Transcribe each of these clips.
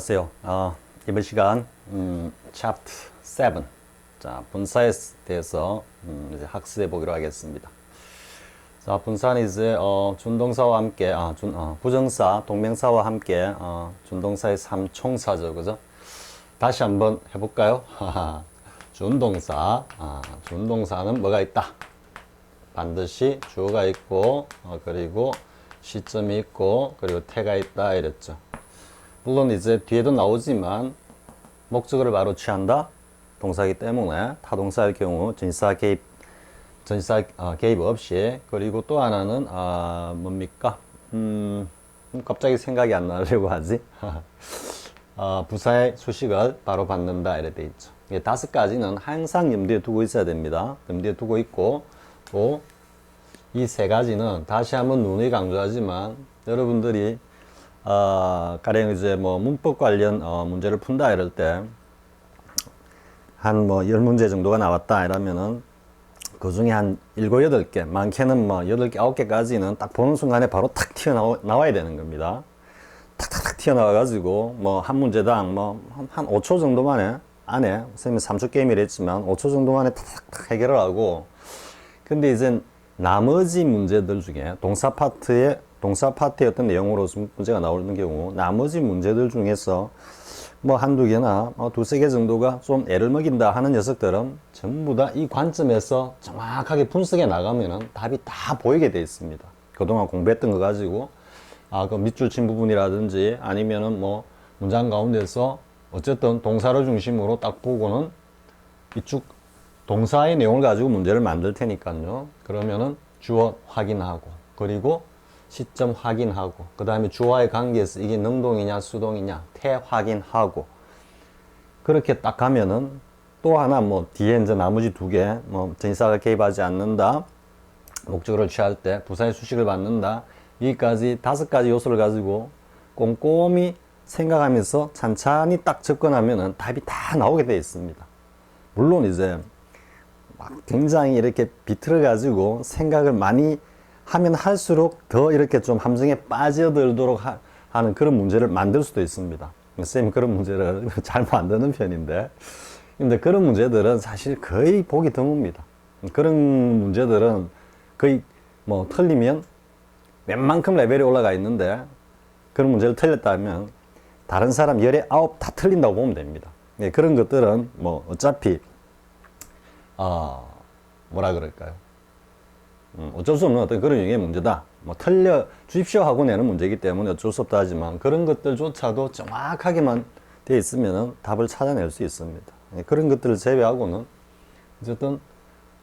안녕하세요. 이번 시간 챕터 7 자, 분사에 대해서 이제 학습해 보기로 하겠습니다. 자, 분사는 이제 준동사와 함께 부정사, 동명사와 함께 준동사의 3총사죠. 그죠? 다시 한번 해볼까요? 준동사. 준동사는 뭐가 있다? 반드시 주어가 있고 그리고 시점이 있고 그리고 태가 있다 이랬죠. 물론 이제 뒤에도 나오지만 목적어를 바로 취한다 동사이기 때문에 타동사일 경우 전치사 개입 없이, 그리고 또 하나는 뭡니까? 갑자기 생각이 안 나려고 하지. 부사의 수식을 바로 받는다 이렇게 돼 있죠. 이게 5가지는 항상 염두에 두고 있어야 됩니다. 염두에 두고 있고, 또 이 3가지는 다시 한번 누누이 강조하지만 여러분들이 가령 이제 뭐 문법 관련 문제를 푼다 이럴 때 한 뭐 10문제 정도가 나왔다 이러면은 그 중에 한 7, 8개, 많게는 뭐 8개, 9개까지는 딱 보는 순간에 바로 탁 튀어나와야 되는 겁니다. 탁탁탁 튀어나와가지고 뭐 한 문제당 뭐 한 5초 정도 안에 선생님이 3초 게임이라 했지만 5초 정도 만에 탁탁탁 해결을 하고, 근데 이제 나머지 문제들 중에 동사 파트의 어떤 내용으로 문제가 나오는 경우 나머지 문제들 중에서 뭐 한두 개나 두세 개 정도가 좀 애를 먹인다 하는 녀석들은 전부 다 이 관점에서 정확하게 분석해 나가면은 답이 다 보이게 돼 있습니다. 그동안 공부했던 거 가지고 그 밑줄 친 부분이라든지 아니면은 뭐 문장 가운데서 어쨌든 동사를 중심으로 딱 보고는 이쪽 동사의 내용을 가지고 문제를 만들 테니까요. 그러면은 주어 확인하고 그리고 시점 확인하고 그 다음에 주어와의 관계에서 이게 능동이냐 수동이냐 태 확인하고, 그렇게 딱 가면은 또 하나 뭐 뒤에 이제 나머지 2개 뭐 전치사가 개입하지 않는다, 목적어를 취할 때 부사의 수식을 받는다, 여기까지 5가지 요소를 가지고 꼼꼼히 생각하면서 찬찬히 딱 접근하면은 답이 다 나오게 되어 있습니다. 물론 이제 막 굉장히 이렇게 비틀어 가지고 생각을 많이 하면 할수록 더 이렇게 좀 함정에 빠져들도록 하는 그런 문제를 만들 수도 있습니다. 쌤이 그런 문제를 잘 만드는 편인데, 근데 그런 문제들은 사실 거의 보기 드뭅니다. 그런 문제들은 거의 뭐 틀리면 웬만큼 레벨이 올라가 있는데 그런 문제를 틀렸다면 다른 사람 10에 9 다 틀린다고 보면 됩니다. 그런 것들은 뭐 어차피 뭐라 그럴까요? 어쩔 수 없는 어떤 그런 유형의 문제다. 뭐 틀려 주십시오 하고 내는 문제이기 때문에 어쩔 수 없다 하지만 그런 것들조차도 정확하게만 되어 있으면 답을 찾아낼 수 있습니다. 그런 것들을 제외하고는 어쨌든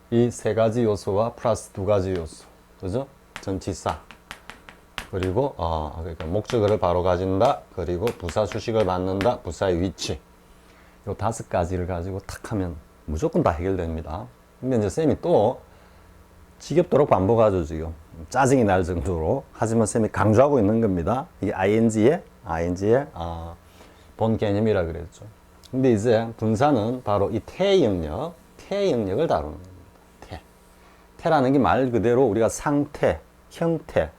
이 3가지 요소와 플러스 2가지 요소, 그죠? 전치사, 그리고 그러니까 목적어를 바로 가진다, 그리고 부사 수식을 받는다, 부사의 위치, 요 5가지를 가지고 탁 하면 무조건 다 해결됩니다. 근데 이제 쌤이 또 지겹도록 반복하죠, 지금. 짜증이 날 정도로. 하지만 쌤이 강조하고 있는 겁니다. 이게 ing의 본 개념이라 그랬죠. 근데 이제 분사는 바로 이 태의 영역을 다루는 겁니다. 태라는 게 말 그대로 우리가 상태, 형태,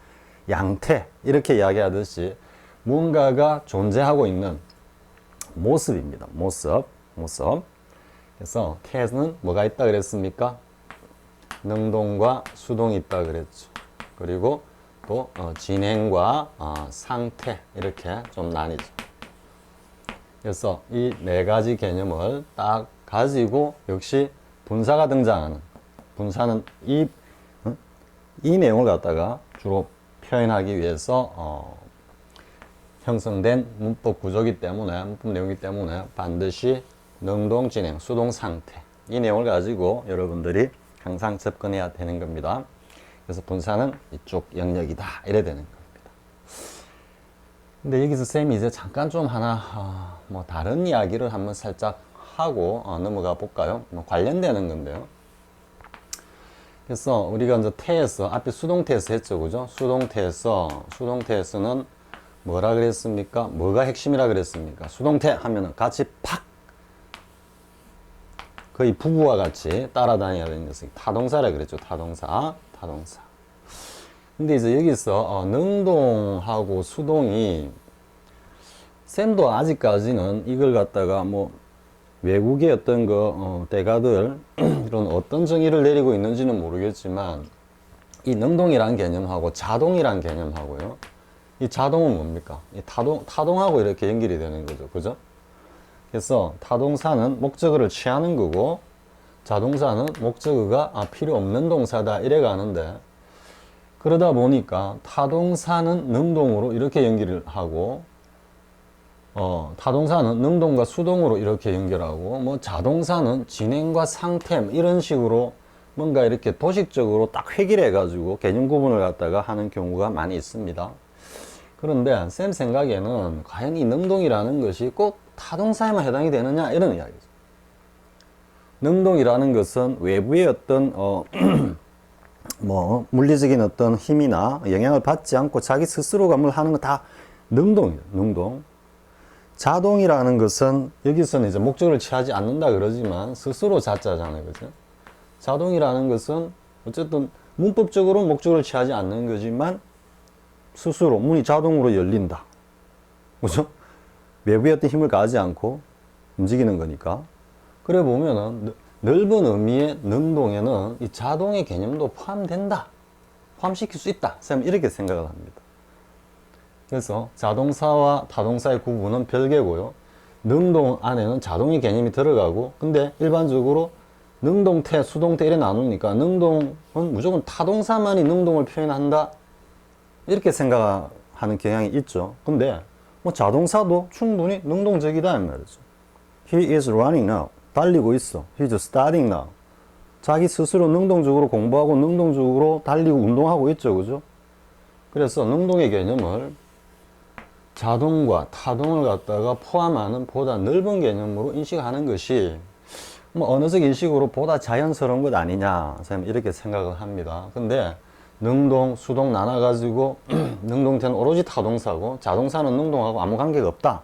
양태 이렇게 이야기하듯이 무언가가 존재하고 있는 모습입니다. 모습. 그래서 태는 뭐가 있다 그랬습니까? 능동과 수동이 있다 그랬죠. 그리고 또 진행과 상태 이렇게 좀 나뉘죠. 그래서 이 4가지 개념을 딱 가지고 역시 분사가 등장하는, 분사는 이 내용을 갖다가 주로 표현하기 위해서 형성된 문법 구조이기 때문에, 문법 내용이기 때문에 반드시 능동, 진행, 수동, 상태 이 내용을 가지고 여러분들이 항상 접근해야 되는 겁니다. 그래서 분사는 이쪽 영역이다 이래 되는 겁니다. 근데 여기서 쌤이 이제 잠깐 좀 하나 뭐 다른 이야기를 한번 살짝 하고 넘어가 볼까요? 뭐 관련되는 건데요. 그래서 우리가 이제 태에서 앞에 수동태에서 했죠, 그죠? 수동태에서는 뭐라 그랬습니까? 뭐가 핵심이라 그랬습니까? 수동태 하면은 같이 팍 거의 부부와 같이 따라다녀야 되는 녀석이 타동사라 그랬죠. 타동사. 근데 이제 여기서 능동하고 수동이 쌤도 아직까지는 이걸 갖다가 뭐 외국의 어떤 대가들 이런 어떤 정의를 내리고 있는지는 모르겠지만 이 능동이란 개념하고 자동이란 개념하고요. 이 자동은 뭡니까? 이 타동하고 이렇게 연결이 되는 거죠. 그죠? 그래서 타동사는 목적어를 취하는 거고 자동사는 목적어가 필요 없는 동사다 이래 가는데 그러다 보니까 타동사는 능동으로 이렇게 연결을 하고 타동사는 능동과 수동으로 이렇게 연결하고 뭐 자동사는 진행과 상태 이런 식으로 뭔가 이렇게 도식적으로 딱 획일해 가지고 개념 구분을 갖다가 하는 경우가 많이 있습니다. 그런데 쌤 생각에는 과연 이 능동이라는 것이 꼭 타동사에만 해당이 되느냐 이런 이야기죠. 능동이라는 것은 외부의 어떤 뭐 물리적인 어떤 힘이나 영향을 받지 않고 자기 스스로가 뭘 하는 거 다 능동이에요. 능동. 자동이라는 것은 여기서는 이제 목적을 취하지 않는다 그러지만 스스로 자자잖아요. 그죠? 자동이라는 것은 어쨌든 문법적으로 목적을 취하지 않는 거지만 스스로 문이 자동으로 열린다. 그죠? 외부의 어떤 힘을 가하지 않고 움직이는 거니까. 그래 보면은 넓은 의미의 능동에는 이 자동의 개념도 포함된다. 포함시킬 수 있다. 쌤 이렇게 생각을 합니다. 그래서 자동사와 타동사의 구분은 별개고요. 능동 안에는 자동의 개념이 들어가고 근데 일반적으로 능동태, 수동태 이렇게 나누니까 능동은 무조건 타동사만이 능동을 표현한다. 이렇게 생각하는 경향이 있죠. 근데 뭐 자동사도 충분히 능동적이다 이 말이죠. He is running now. 달리고 있어. He's starting now. 자기 스스로 능동적으로 공부하고 능동적으로 달리고 운동하고 있죠. 그죠? 그래서 능동의 개념을 자동과 타동을 갖다가 포함하는 보다 넓은 개념으로 인식하는 것이 뭐 언어적 인식으로 보다 자연스러운 것 아니냐 이렇게 생각을 합니다. 근데 능동, 수동 나눠가지고 능동태는 오로지 타동사고 자동사는 능동하고 아무 관계가 없다.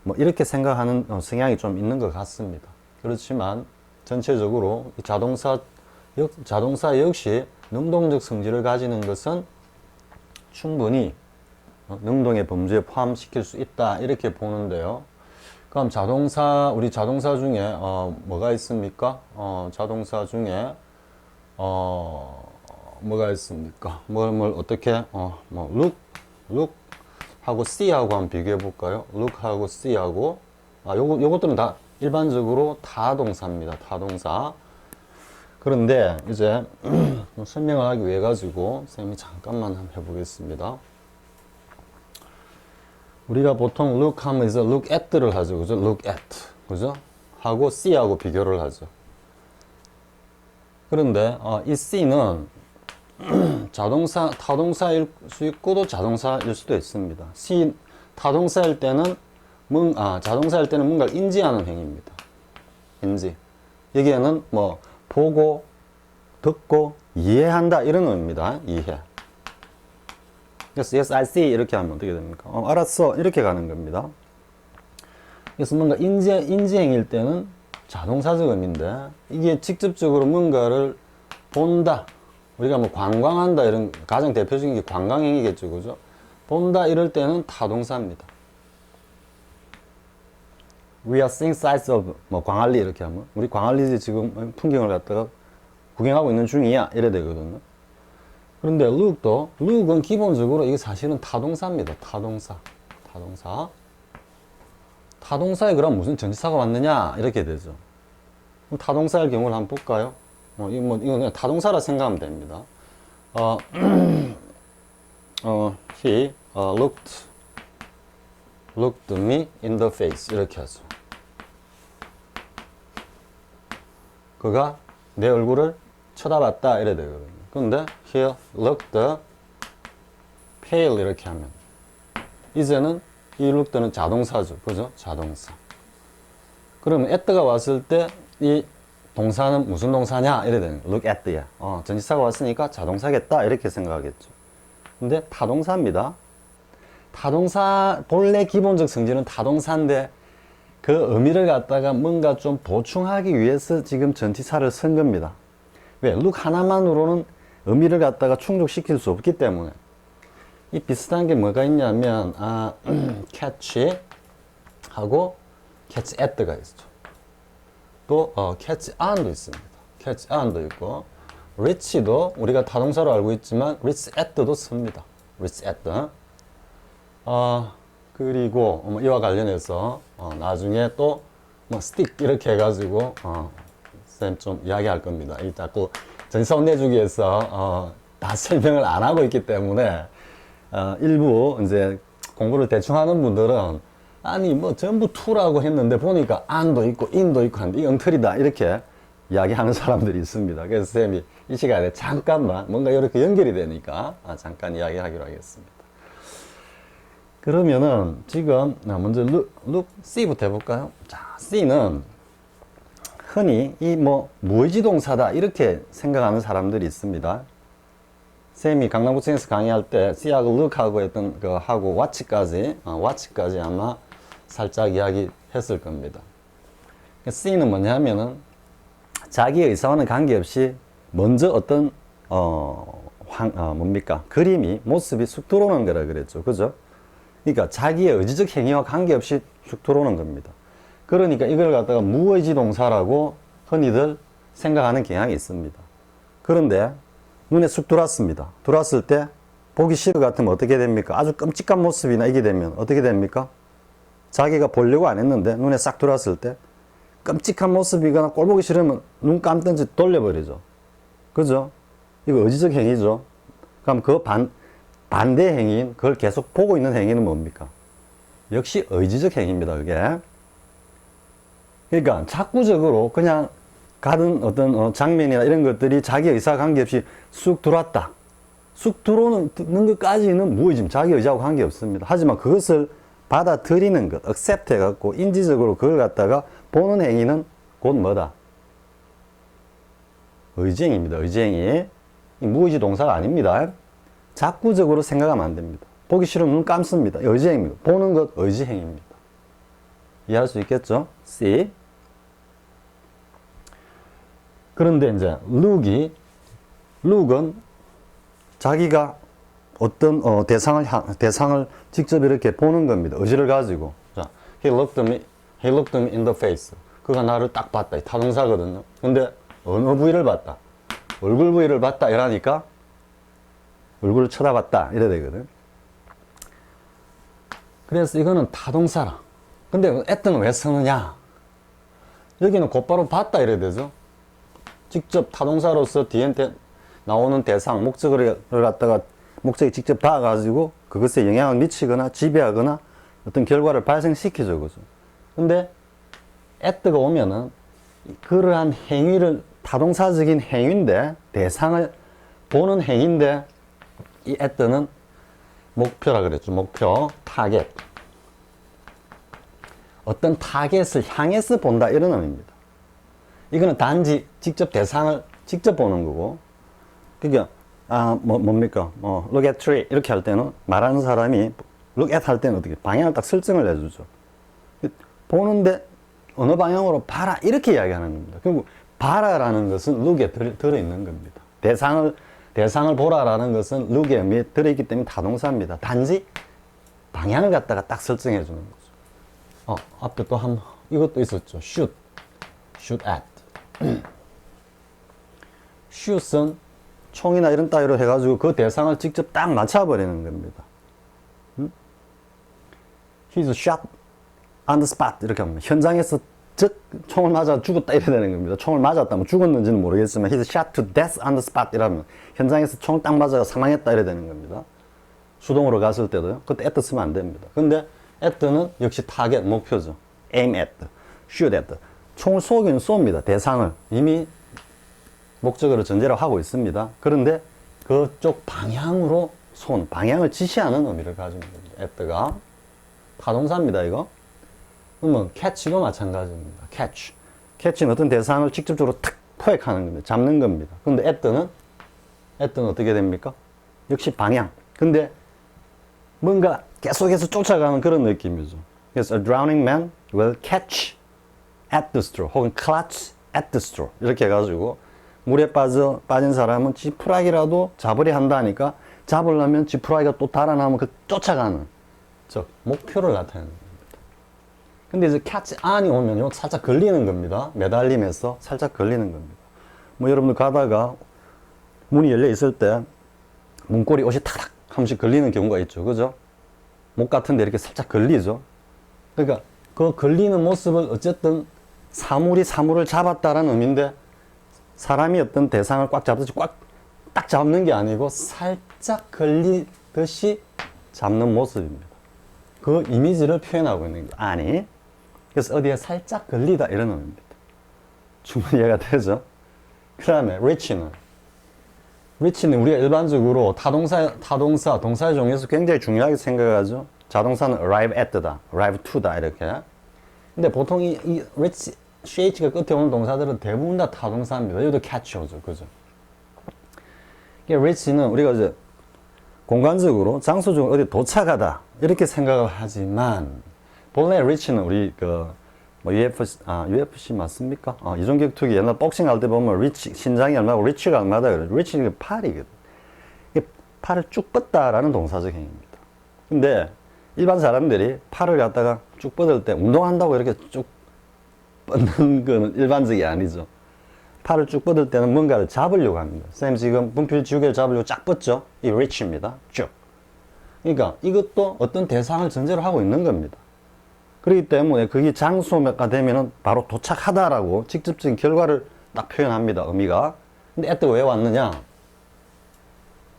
뭐 이렇게 생각하는 성향이 좀 있는 것 같습니다. 그렇지만 전체적으로 자동사 역시 능동적 성질을 가지는 것은 충분히 능동의 범주에 포함시킬 수 있다 이렇게 보는데요. 그럼 우리 자동사 중에 뭐가 있습니까? 자동사 중에 뭐가 있습니까? 뭘 어떻게 뭐 look 하고 see하고 한번 비교해 볼까요? look하고 see하고 요것들은 다 일반적으로 타동사입니다. 타동사. 그런데 이제 설명을 하기 위해 가지고 쌤이 잠깐만 한번 해보겠습니다. 우리가 보통 look 하면 이제 look at를 하죠. 그죠? look at. 그죠? 하고 see하고 비교를 하죠. 그런데 이 see는 타동사일 수 있고 또 자동사일 수도 있습니다. 타동사일 때는 자동사일 때는 뭔가를 인지하는 행위입니다. 인지. 여기에는 뭐 보고, 듣고, 이해한다 이런 의미입니다. 이해. 그래서 yes, I see 이렇게 하면 어떻게 됩니까? 알았어 이렇게 가는 겁니다. 그래서 뭔가 인지 행위일 때는 자동사적 의미인데 이게 직접적으로 뭔가를 본다. 우리가 뭐 관광한다 이런 가장 대표적인 게 관광 행위겠죠, 그죠? 본다 이럴 때는 타동사입니다. We are seeing sights of 뭐 광안리 이렇게 하면 우리 광안리 지금 풍경을 갖다가 구경하고 있는 중이야 이래 되거든요. 그런데 look은 기본적으로 이게 사실은 타동사입니다. 타동사에 그럼 무슨 전치사가 왔느냐 이렇게 되죠. 그럼 타동사일 경우를 한번 볼까요? 이건 그냥 타동사라 생각하면 됩니다. He looked me in the face 이렇게 하죠. 그가 내 얼굴을 쳐다봤다 이래 되거든요. 근데 he looked pale 이렇게 하면 이제는 이 looked는 자동사죠. 그죠? 자동사. 그러면 at가 왔을 때 이 동사는 무슨 동사냐 이래 되는 거예요. look at야. 전치사가 왔으니까 자동사겠다 이렇게 생각하겠죠. 근데 타동사입니다. 타동사 본래 기본적 성질은 타동사인데 그 의미를 갖다가 뭔가 좀 보충하기 위해서 지금 전치사를 쓴 겁니다. 왜? look 하나만으로는 의미를 갖다가 충족시킬 수 없기 때문에 이 비슷한 게 뭐가 있냐면, catch 하고 catch at가 있죠. 또, catch on도 있습니다. catch on도 있고, reach도 우리가 타동사로 알고 있지만, reach at도 씁니다. reach at. 그리고 뭐 이와 관련해서 나중에 또 뭐 stick 이렇게 해가지고 쌤 좀 이야기할 겁니다. 이 자꾸 전성 내주기 위해서 다 설명을 안 하고 있기 때문에 일부 이제 공부를 대충 하는 분들은 아니 뭐 전부 to라고 했는데 보니까 an도 있고 in도 있고 한데 이 엉터리다 이렇게 이야기하는 사람들이 있습니다. 그래서 쌤이 이 시간에 잠깐만 뭔가 이렇게 연결이 되니까 잠깐 이야기하기로 하겠습니다. 그러면은 지금 먼저 look C부터 해볼까요? 자, C는 흔히 이 뭐 무의지동사다 이렇게 생각하는 사람들이 있습니다. 쌤이 강남구청에서 강의할 때 C하고 look하고 했던 거 하고 watch까지 아마 살짝 이야기했을 겁니다. C는 뭐냐면은 자기 의사와는 관계없이 먼저 어떤 뭡니까 그림이 모습이 쑥 들어오는 거라 그랬죠, 그죠? 그러니까 자기의 의지적 행위와 관계없이 쑥 들어오는 겁니다. 그러니까 이걸 갖다가 무의지 동사라고 흔히들 생각하는 경향이 있습니다. 그런데 눈에 쑥 들어왔습니다. 들어왔을 때 보기 싫을 것 같으면 어떻게 됩니까? 아주 끔찍한 모습이나 이게 되면 어떻게 됩니까? 자기가 보려고 안 했는데 눈에 싹 들어왔을 때 끔찍한 모습이거나 꼴 보기 싫으면 눈 감든지 돌려버리죠. 그죠? 이거 의지적 행위죠. 그럼 그 반대 행위인 그걸 계속 보고 있는 행위는 뭡니까? 역시 의지적 행위입니다. 그게. 그러니까 자꾸적으로 그냥 가던 어떤 장면이나 이런 것들이 자기 의사와 관계없이 쑥 들어왔다. 쑥 들어오는 것까지는 무의지, 자기 의지하고 관계없습니다. 하지만 그것을 받아들이는 것, accept 해갖고 인지적으로 그걸 갖다가 보는 행위는 곧 뭐다? 의지행위입니다. 의지행위. 무의지 동사가 아닙니다. 자꾸적으로 생각하면 안 됩니다. 보기 싫으면 눈 감습니다. 의지행위입니다. 보는 것 의지행위입니다. 이해할 수 있겠죠? C. 그런데 이제 look은 자기가 어떤 대상을 직접 이렇게 보는 겁니다. 의지를 가지고. 자, he looked me in the face. 그가 나를 딱 봤다. 이 타동사거든요. 근데 어느 부위를 봤다? 얼굴 부위를 봤다. 이러니까 얼굴을 쳐다봤다. 이래 되거든. 그래서 이거는 타동사라. 근데 at는 왜 쓰느냐? 여기는 곧바로 봤다. 이래 되죠. 직접 타동사로서 뒤에 나오는 대상, 목적을 갖다가 목적이 직접 닿아가지고 그것에 영향을 미치거나 지배하거나 어떤 결과를 발생시키죠. 그죠? 근데 at가 오면은 그러한 행위를 타동사적인 행위인데 대상을 보는 행위인데 이 at는 목표라 그랬죠. 목표, 타겟. 어떤 타겟을 향해서 본다 이런 의미입니다. 이거는 단지 직접 대상을 직접 보는 거고, 그러니까 뭡니까? look at tree 이렇게 할 때는 말하는 사람이 look at 할 때는 어떻게 방향을 딱 설정을 해주죠. 보는데 어느 방향으로 봐라 이렇게 이야기하는 겁니다. 결국 봐라라는 것은 look에 들어있는 겁니다. 대상을 보라라는 것은 look에 의미에 들어있기 때문에 타동사입니다. 단지 방향을 갖다가 딱 설정해 주는 거죠. 앞에 또 이것도 있었죠. shoot at. shoot은 총이나 이런 따위로 해가지고 그 대상을 직접 딱 맞춰버리는 겁니다. He's shot on the spot 이렇게 합니다. 현장에서 총을 맞아 죽었다 이래 되는 겁니다. 총을 맞았다면 죽었는지는 모르겠지만 he's shot to death on the spot 이라면 현장에서 총 딱 맞아서 사망했다 이래 되는 겁니다. 수동으로 갔을 때도요. 그때 at 쓰면 안 됩니다. 근데 at는 역시 타겟 목표죠. aim at, shoot at. 총을 쏘기는 쏩니다. 대상을 이미 목적으로 전제로 하고 있습니다. 그런데 그쪽 방향으로 방향을 지시하는 의미를 가지고 있는 겁니다. at가 타동사입니다. 이거. 그러면 catch도 마찬가지입니다. catch는 어떤 대상을 직접적으로 탁 포획하는 겁니다. 잡는 겁니다. 그런데 at는 어떻게 됩니까? 역시 방향. 근데 뭔가 계속해서 쫓아가는 그런 느낌이죠. 그래서 a drowning man will catch at the straw 혹은 clutch at the straw 이렇게 해가지고 물에 빠진 사람은 지푸라기라도 잡으려 한다니까 잡으려면 지푸라기가 또 달아나면 그 쫓아가는 즉 목표를 나타내는 겁니다. 근데 이제 catch on이 오면요 살짝 걸리는 겁니다. 매달림에서 살짝 걸리는 겁니다. 뭐 여러분들 가다가 문이 열려 있을 때 문고리 옷이 타락 한 번씩 걸리는 경우가 있죠. 그죠? 목 같은데 이렇게 살짝 걸리죠. 그러니까 그 걸리는 모습을 어쨌든 사물이 사물을 잡았다라는 의미인데 사람이 어떤 대상을 꽉 잡듯이 꽉 딱 잡는 게 아니고 살짝 걸리듯이 잡는 모습입니다. 그 이미지를 표현하고 있는 거죠. 아니 그래서 어디에 살짝 걸리다 이런 의미입니다. 충분히 이해가 되죠? 그 다음에 reach는 우리가 일반적으로 동사의 종류에서 굉장히 중요하게 생각하죠. 자동사는 arrive at다, arrive to다 이렇게. 근데 보통 이 reach, ch가 끝에 오는 동사들은 대부분 다 타동사입니다. 여기도 catch죠, 그죠? 이게 reach는 우리가 이제 공간적으로 장소적으로 어디 도착하다 이렇게 생각을 하지만 본래 reach는 우리 뭐 UFC 맞습니까? 이종격투기 옛날 복싱 할 때 보면 리치, 신장이 얼마고 리치가 얼마다 그래요. 리치는 팔이거든. 이게 팔을 쭉 뻗다라는 동사적 행위입니다. 근데 일반 사람들이 팔을 갖다가 쭉 뻗을 때 운동한다고 이렇게 쭉 뻗는 거는 일반적이 아니죠. 팔을 쭉 뻗을 때는 뭔가를 잡으려고 합니다. 선생님 지금 분필 지우개를 잡으려고 쫙 뻗죠? 이 리치입니다. 쭉. 그러니까 이것도 어떤 대상을 전제로 하고 있는 겁니다. 그렇기 때문에 그게 장소가 되면은 바로 도착하다라고 직접적인 결과를 딱 표현합니다. 의미가. 근데 at가 왜 왔느냐?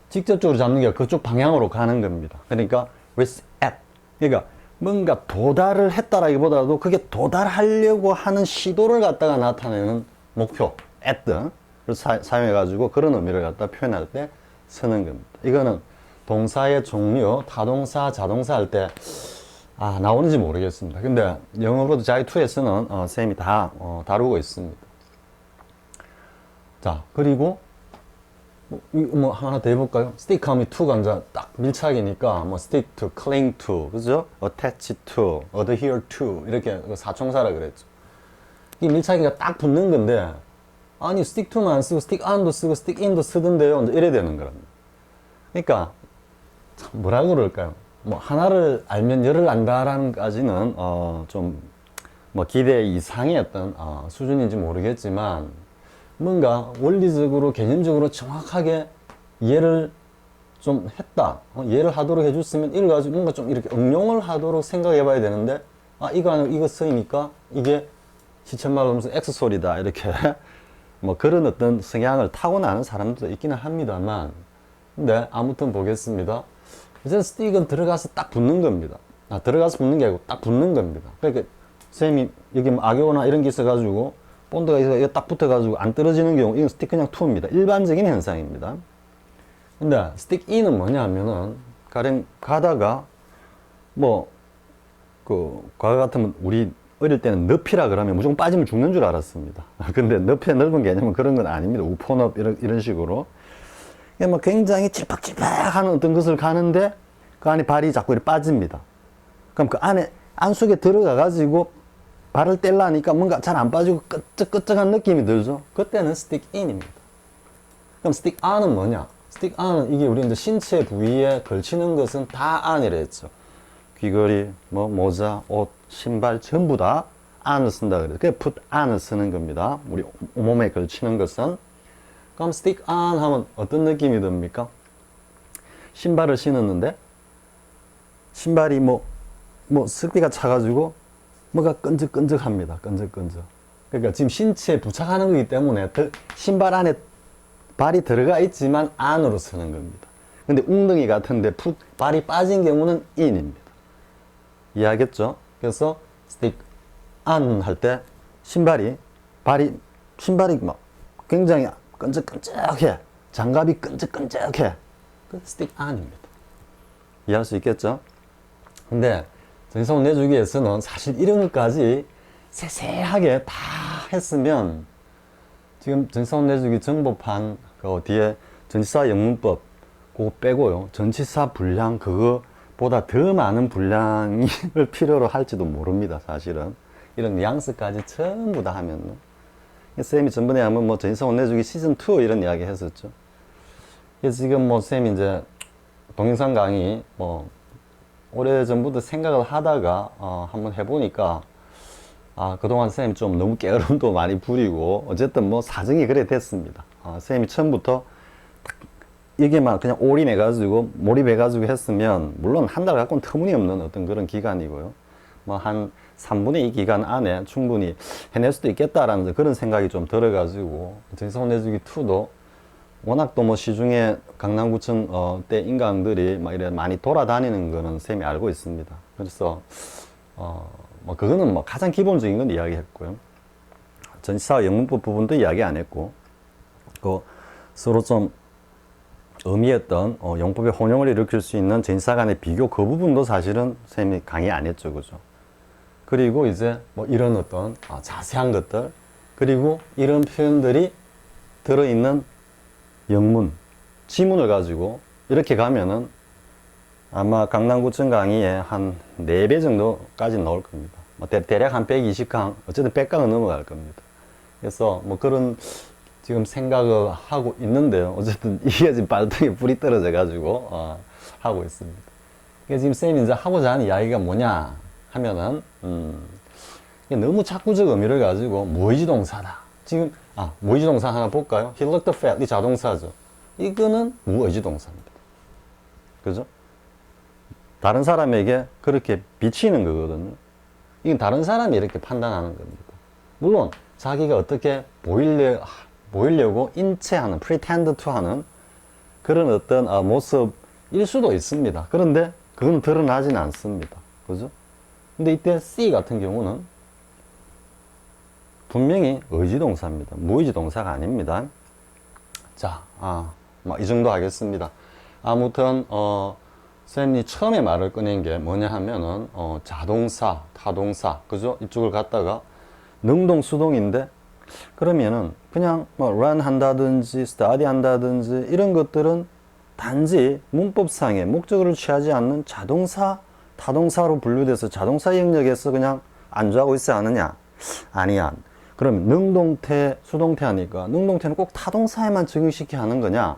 직접적으로 잡는 게 그쪽 방향으로 가는 겁니다. 그러니까 with at. 그러니까 뭔가 도달을 했다라기보다도 그게 도달하려고 하는 시도를 갖다가 나타내는 목표 at를 사용해가지고 그런 의미를 갖다 표현할 때 쓰는 겁니다. 이거는 동사의 종류, 타동사, 자동사 할 때 나오는지 모르겠습니다. 근데 영어로도 자이2에서는 선생님이 다 다루고 있습니다. 자, 그리고 뭐 하나 더 해볼까요? stick 하면 to가 이제 딱 밀착이니까 뭐 stick to, cling to, 그죠? attach to, adhere to 이렇게 사총사라 그랬죠. 이 밀착이가 딱 붙는 건데 아니 stick to는 안 쓰고 stick on도 쓰고 stick in도 쓰던데요. 이제 이래 되는 거랍니다. 그러니까 뭐라 그럴까요? 뭐 하나를 알면 열을 안다라는 까지는 좀 뭐 기대 이상의 어떤 수준인지 모르겠지만 뭔가 원리적으로 개념적으로 정확하게 이해를 좀 했다, 이해를 하도록 해줬으면 이걸 가지고 뭔가 좀 이렇게 응용을 하도록 생각해 봐야 되는데 이거 아니고 이거 쓰이니까 이게 시쳇말로 무슨 X 소리다 이렇게 뭐 그런 어떤 성향을 타고나는 사람들도 있기는 합니다만 근데 아무튼 보겠습니다. 이제 스틱은 들어가서 딱 붙는 겁니다. 들어가서 붙는 게 아니고 딱 붙는 겁니다. 그러니까 선생님이 여기 뭐 악효나 이런 게 있어가지고 본드가 있어 이거 딱 붙어가지고 안 떨어지는 경우 이건 스틱 그냥 투입니다. 일반적인 현상입니다. 근데 스틱 인은 뭐냐 하면은 가령 가다가 뭐 과거 같으면 우리 어릴 때는 늪이라 그러면 무조건 빠지면 죽는 줄 알았습니다. 근데 늪의 넓은 개념은 그런 건 아닙니다. 우포늪 이런 식으로. 뭐 굉장히 찔팍찔팍하는 어떤 것을 가는데 그 안에 발이 자꾸 이렇게 빠집니다. 그럼 그 안속에 들어가 가지고 발을 떼려니까 뭔가 잘 안 빠지고 끄적끄적한 느낌이 들죠. 그때는 스틱 인입니다. 그럼 스틱 on은 뭐냐? 스틱 on은 이게 우리 이제 신체 부위에 걸치는 것은 다 on이라 했죠. 귀걸이, 뭐 모자, 옷, 신발 전부 다 on을 쓴다 그래요. 그게 put on을 쓰는 겁니다. 우리 몸에 걸치는 것은. 그럼 stick on 하면 어떤 느낌이 듭니까? 신발을 신었는데 신발이 뭐 습기가 차가지고 뭐가 끈적끈적합니다. 끈적끈적. 그러니까 지금 신체에 부착하는 거기 때문에 신발 안에 발이 들어가 있지만 안으로 쓰는 겁니다. 근데 웅덩이 같은데 발이 빠진 경우는 in입니다. 이해하겠죠? 그래서 stick on 할 때 신발이 막 굉장히 끈적끈적해. 장갑이 끈적끈적해. 그 stick on입니다. 이해할 수 있겠죠? 근데 전기사원 내주기에서는 사실 이런 것까지 세세하게 다 했으면 지금 전기사원 내주기 정보판 그 뒤에 전치사 영문법 그거 빼고요. 전치사 분량 그거보다 더 많은 분량을 필요로 할지도 모릅니다. 사실은 이런 뉘앙스까지 전부 다 하면은 쌤이 전번에 한번 뭐 전지사원 내주기 시즌2 이런 이야기 했었죠. 그래서 지금 뭐 쌤이 이제 동영상 강의 뭐 오래전부터 생각을 하다가 한번 해보니까 그동안 선생님이 좀 너무 게으름도 많이 부리고 어쨌든 뭐 사정이 그래 됐습니다. 선생님이 처음부터 이게만 그냥 몰입해가지고 했으면 물론 한 달 갖고는 터무니없는 어떤 그런 기간이고요. 뭐 한 3분의 2 기간 안에 충분히 해낼 수도 있겠다라는 그런 생각이 좀 들어가지고 정성 내주기 2도 워낙 또 뭐 시중에 강남구청 때 인강들이 막 이래 많이 돌아다니는 거는 쌤이 알고 있습니다. 그래서 뭐 그거는 뭐 가장 기본적인 건 이야기했고요. 전치사 영문법 부분도 이야기 안 했고, 그 서로 좀 의미했던 용법의 혼용을 일으킬 수 있는 전치사 간의 비교 그 부분도 사실은 쌤이 강의 안 했죠, 그죠? 그리고 이제 뭐 이런 어떤 자세한 것들, 그리고 이런 표현들이 들어있는 영문, 지문을 가지고 이렇게 가면은 아마 강남구청 강의에 한 4배 정도까지 나올 겁니다. 뭐 대략 한 120강, 어쨌든 100강은 넘어갈 겁니다. 그래서 뭐 그런 지금 생각을 하고 있는데요. 어쨌든 이게 지금 발등에 불이 떨어져 가지고 하고 있습니다. 그래서 지금 쌤이 이제 하고자 하는 이야기가 뭐냐 하면은 너무 자꾸적 의미를 가지고 무의지 동사다. 지금 무의지 동사 하나 볼까요? He looked fat. 이 자동사죠. 이거는 무의지 동사입니다. 그죠? 다른 사람에게 그렇게 비치는 거거든요. 이건 다른 사람이 이렇게 판단하는 겁니다. 물론 자기가 어떻게 보이려고 인체하는, pretend to 하는 그런 어떤 모습일 수도 있습니다. 그런데 그건 드러나진 않습니다. 그죠? 근데 이때 C 같은 경우는 분명히 의지동사입니다. 무의지동사가 아닙니다. 자, 뭐 이 정도 하겠습니다. 아무튼 쌤이 처음에 말을 꺼낸 게 뭐냐 하면은 자동사, 타동사, 그죠? 이쪽을 갖다가 능동, 수동인데 그러면은 그냥 뭐 run 한다든지 study 한다든지 이런 것들은 단지 문법상의 목적어를 취하지 않는 자동사, 타동사로 분류돼서 자동사 영역에서 그냥 안주하고 있어야 하느냐? 아니야. 그럼 능동태, 수동태 하니까 능동태는 꼭 타동사에만 적용시켜야 하는 거냐?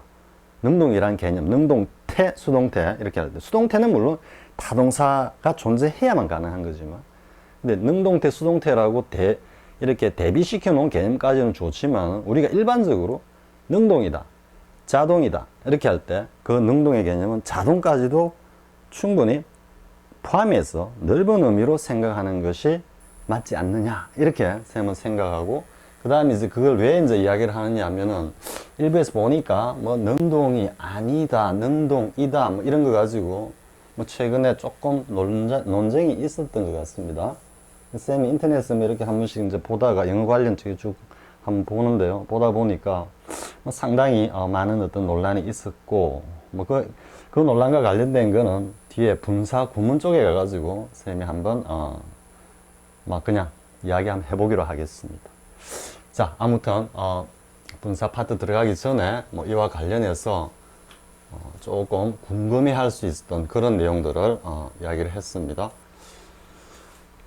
능동이란 개념, 능동태, 수동태 이렇게 할 때 수동태는 물론 타동사가 존재해야만 가능한 거지만 근데 능동태, 수동태라고 이렇게 대비시켜 놓은 개념까지는 좋지만 우리가 일반적으로 능동이다, 자동이다 이렇게 할 때 그 능동의 개념은 자동까지도 충분히 포함해서 넓은 의미로 생각하는 것이 맞지 않느냐 이렇게 쌤은 생각하고 그 다음에 이제 그걸 왜 이제 이야기를 하느냐 하면은 일부에서 보니까 뭐 능동이 아니다, 능동이다 뭐 이런 거 가지고 뭐 최근에 조금 논쟁이 있었던 것 같습니다. 쌤이 인터넷에 이렇게 한 번씩 이제 보다가 영어 관련 책을 쭉 한번 보는데요. 보다 보니까 뭐 상당히 많은 어떤 논란이 있었고 뭐 그 논란과 관련된 거는 뒤에 분사 구문 쪽에 가가지고 쌤이 한번 막 그냥 이야기 한번 해보기로 하겠습니다. 자, 아무튼 분사 파트 들어가기 전에 뭐 이와 관련해서 조금 궁금해할 수 있었던 그런 내용들을 이야기를 했습니다.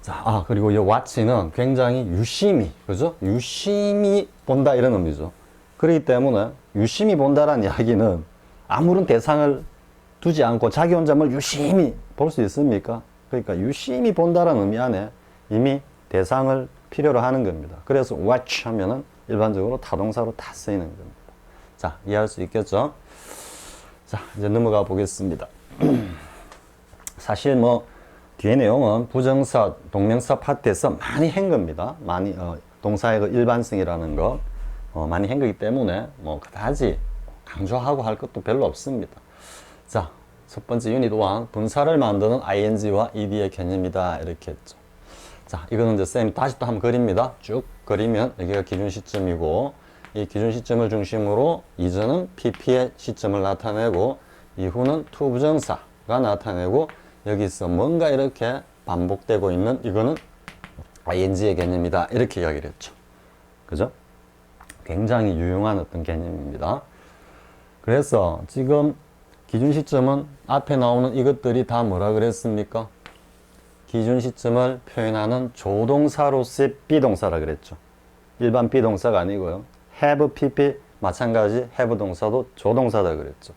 자, 그리고 이 watch는 굉장히 유심히, 그죠? 유심히 본다 이런 의미죠. 그렇기 때문에 유심히 본다라는 이야기는 아무런 대상을 두지 않고 자기 혼자 뭘 유심히 볼 수 있습니까? 그러니까 유심히 본다라는 의미 안에 이미 대상을 필요로 하는 겁니다. 그래서 watch 하면은 일반적으로 타동사로 다 쓰이는 겁니다. 자, 이해할 수 있겠죠? 자, 이제 넘어가 보겠습니다. 사실 뭐 뒤에 내용은 부정사, 동명사 파트에서 많이 한 겁니다. 많이 동사의 그 일반성이라는 거 많이 한 거기 때문에 뭐 그다지 강조하고 할 것도 별로 없습니다. 자, 첫 번째 유닛 1 분사를 만드는 ing와 ed의 개념이다 이렇게 했죠. 자, 이거는 이제 쌤이 다시 또 한번 그립니다. 쭉 그리면 여기가 기준 시점이고 이 기준 시점을 중심으로 이전은 pp의 시점을 나타내고 이후는 to 부정사가 나타내고 여기서 뭔가 이렇게 반복되고 있는 이거는 ing의 개념이다 이렇게 이야기를 했죠. 그죠? 굉장히 유용한 어떤 개념입니다. 그래서 지금 기준 시점은 앞에 나오는 이것들이 다 뭐라 그랬습니까? 기준 시점을 표현하는 조동사로서의 비동사라 그랬죠. 일반 비동사가 아니고요. have, pp 마찬가지 have 동사도 조동사다 그랬죠.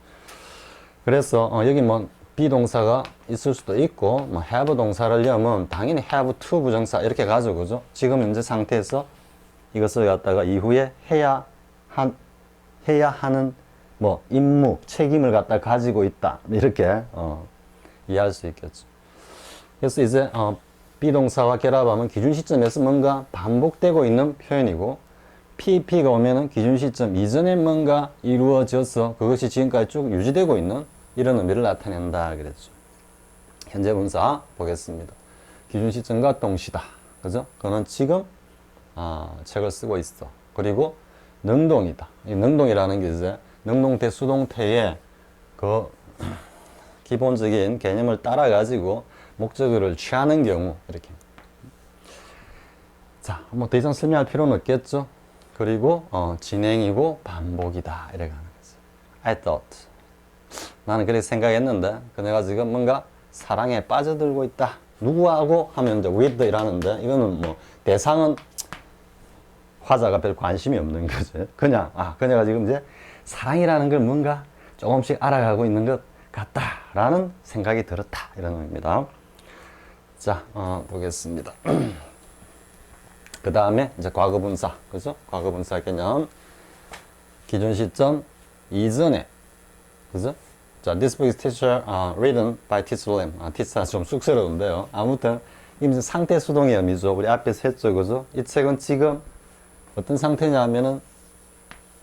그래서 여기 뭐 비동사가 있을 수도 있고 뭐 have 동사를 넣으면 당연히 have to 부정사 이렇게 가죠. 그죠? 지금 현재 상태에서 이것을 갖다가 이후에 해야 하는 뭐 임무, 책임을 갖다 가지고 있다. 이렇게 이해할 수 있겠죠. 그래서 이제 비동사와 결합하면 기준 시점에서 뭔가 반복되고 있는 표현이고 PP가 오면은 기준 시점 이전에 뭔가 이루어져서 그것이 지금까지 쭉 유지되고 있는 이런 의미를 나타낸다 그랬죠. 현재 분사 보겠습니다. 기준 시점과 동시다. 그죠? 그는 지금 책을 쓰고 있어. 그리고 능동이다. 이 능동이라는 게 이제 능동태, 수동태의 그 기본적인 개념을 따라 가지고 목적어를 취하는 경우 이렇게. 자, 뭐 더 이상 설명할 필요는 없겠죠. 그리고 진행이고 반복이다 이렇게 하는 거죠. I thought. 나는 그렇게 생각했는데 그네가 지금 뭔가 사랑에 빠져들고 있다. 누구하고 하면 이제 with 이라는데 이거는 뭐 대상은 화자가 별 관심이 없는 거죠. 그냥 그녀가 지금 이제 사랑이라는 걸 뭔가 조금씩 알아가고 있는 것 같다라는 생각이 들었다 이런 의미입니다. 자, 보겠습니다. 그 다음에 이제 과거분사, 그죠? 과거분사 개념. 기준 시점 이전에, 그죠? 자, this book is teacher, written by teacher Lim. teacher 좀 쑥스러운데요. 아무튼, 이제 상태 수동의 의미죠. 우리 앞에서 했죠, 그죠? 이 책은 지금 어떤 상태냐면은,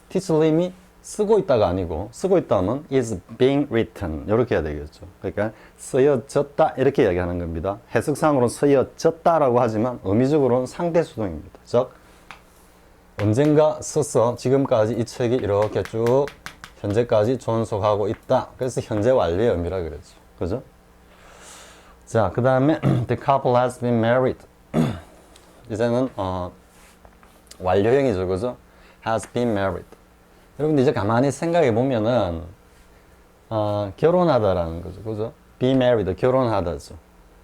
teacher Lim이 쓰고 있다가 아니고, 쓰고 있다 하면 is being written. 이렇게 해야 되겠죠. 그러니까, 쓰여졌다. 이렇게 이야기하는 겁니다. 해석상으로는 쓰여졌다라고 하지만, 의미적으로는 상태 수동입니다. 즉, 언젠가 써서 지금까지 이 책이 이렇게 쭉 현재까지 존속하고 있다. 그래서 현재 완료의 의미라 그랬죠. 그죠? 자, 그 다음에 the couple has been married. 이제는 완료형이죠. 그죠? has been married. 여러분들 이제 가만히 생각해 보면은 결혼하다라는 거죠. 그죠? be married, 결혼하다죠.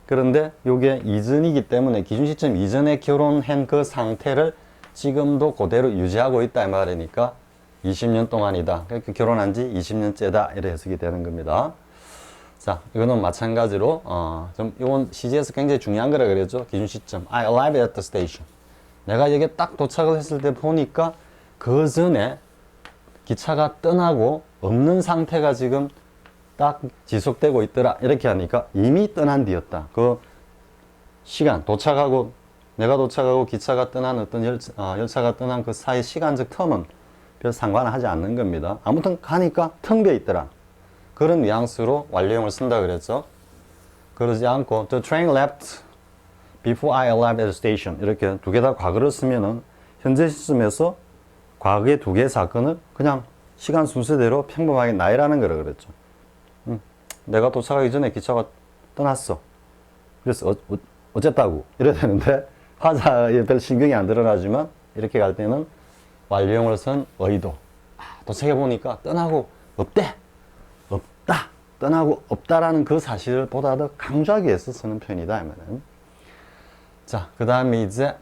그런데 이게 이전이기 때문에 기준 시점 이전에 결혼한 그 상태를 지금도 그대로 유지하고 있다 이 말이니까 20년 동안이다. 그러니까 결혼한 지 20년째다. 이래 해석이 되는 겁니다. 자, 이거는 마찬가지로 이건 CG에서 굉장히 중요한 거라 그랬죠. 기준 시점. I arrived at the station. 내가 여기에 딱 도착을 했을 때 보니까 그 전에 기차가 떠나고 없는 상태가 지금 딱 지속되고 있더라. 이렇게 하니까 이미 떠난 뒤였다. 그 시간, 내가 도착하고 기차가 떠난 어떤 열차가 떠난 그 사이 시간적 텀은 별 상관을 하지 않는 겁니다. 아무튼 가니까 텅 비어 있더라. 그런 뉘앙스로 완료형을 쓴다 그랬죠. 그러지 않고 The train left before I arrived at the station. 이렇게 두 개 다 과거를 쓰면은 현재 시점에서 과거의 두 개의 사건을 그냥 시간 순서대로 평범하게 나열하는 거라 그랬죠. 내가 도착하기 전에 기차가 떠났어. 그래서 어쨌다고 이래야 되는데 화자에 별 신경이 안 드러나지만 이렇게 갈 때는 완료형을 쓴 의도. 도착해 보니까 떠나고 없대. 없다. 떠나고 없다라는 그 사실을 보다 더 강조하기 위해서 쓰는 표현이다 하면은. 자, 그 다음에 이제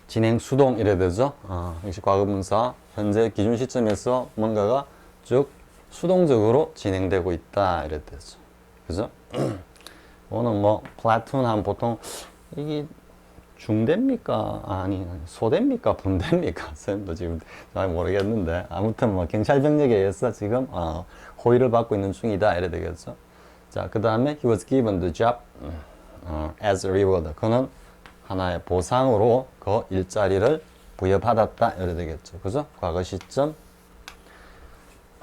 진행 수동 이래 되죠. 역시 과거분사. 현재 기준 시점에서 뭔가가 쭉 수동적으로 진행되고 있다 이래 되죠. 그죠? 오늘 뭐 플라툰 하면 보통 이게 중대입니까? 아니 소대입니까? 분대입니까? 쌤도 지금 잘 모르겠는데 아무튼 뭐 경찰병력에 의해서 지금 호의를 받고 있는 중이다 이래 되겠죠. 자, 그 다음에 he was given the job as a reward. 그는 하나의 보상으로 그 일자리를 부여받았다 이래 되겠죠. 그죠? 과거 시점.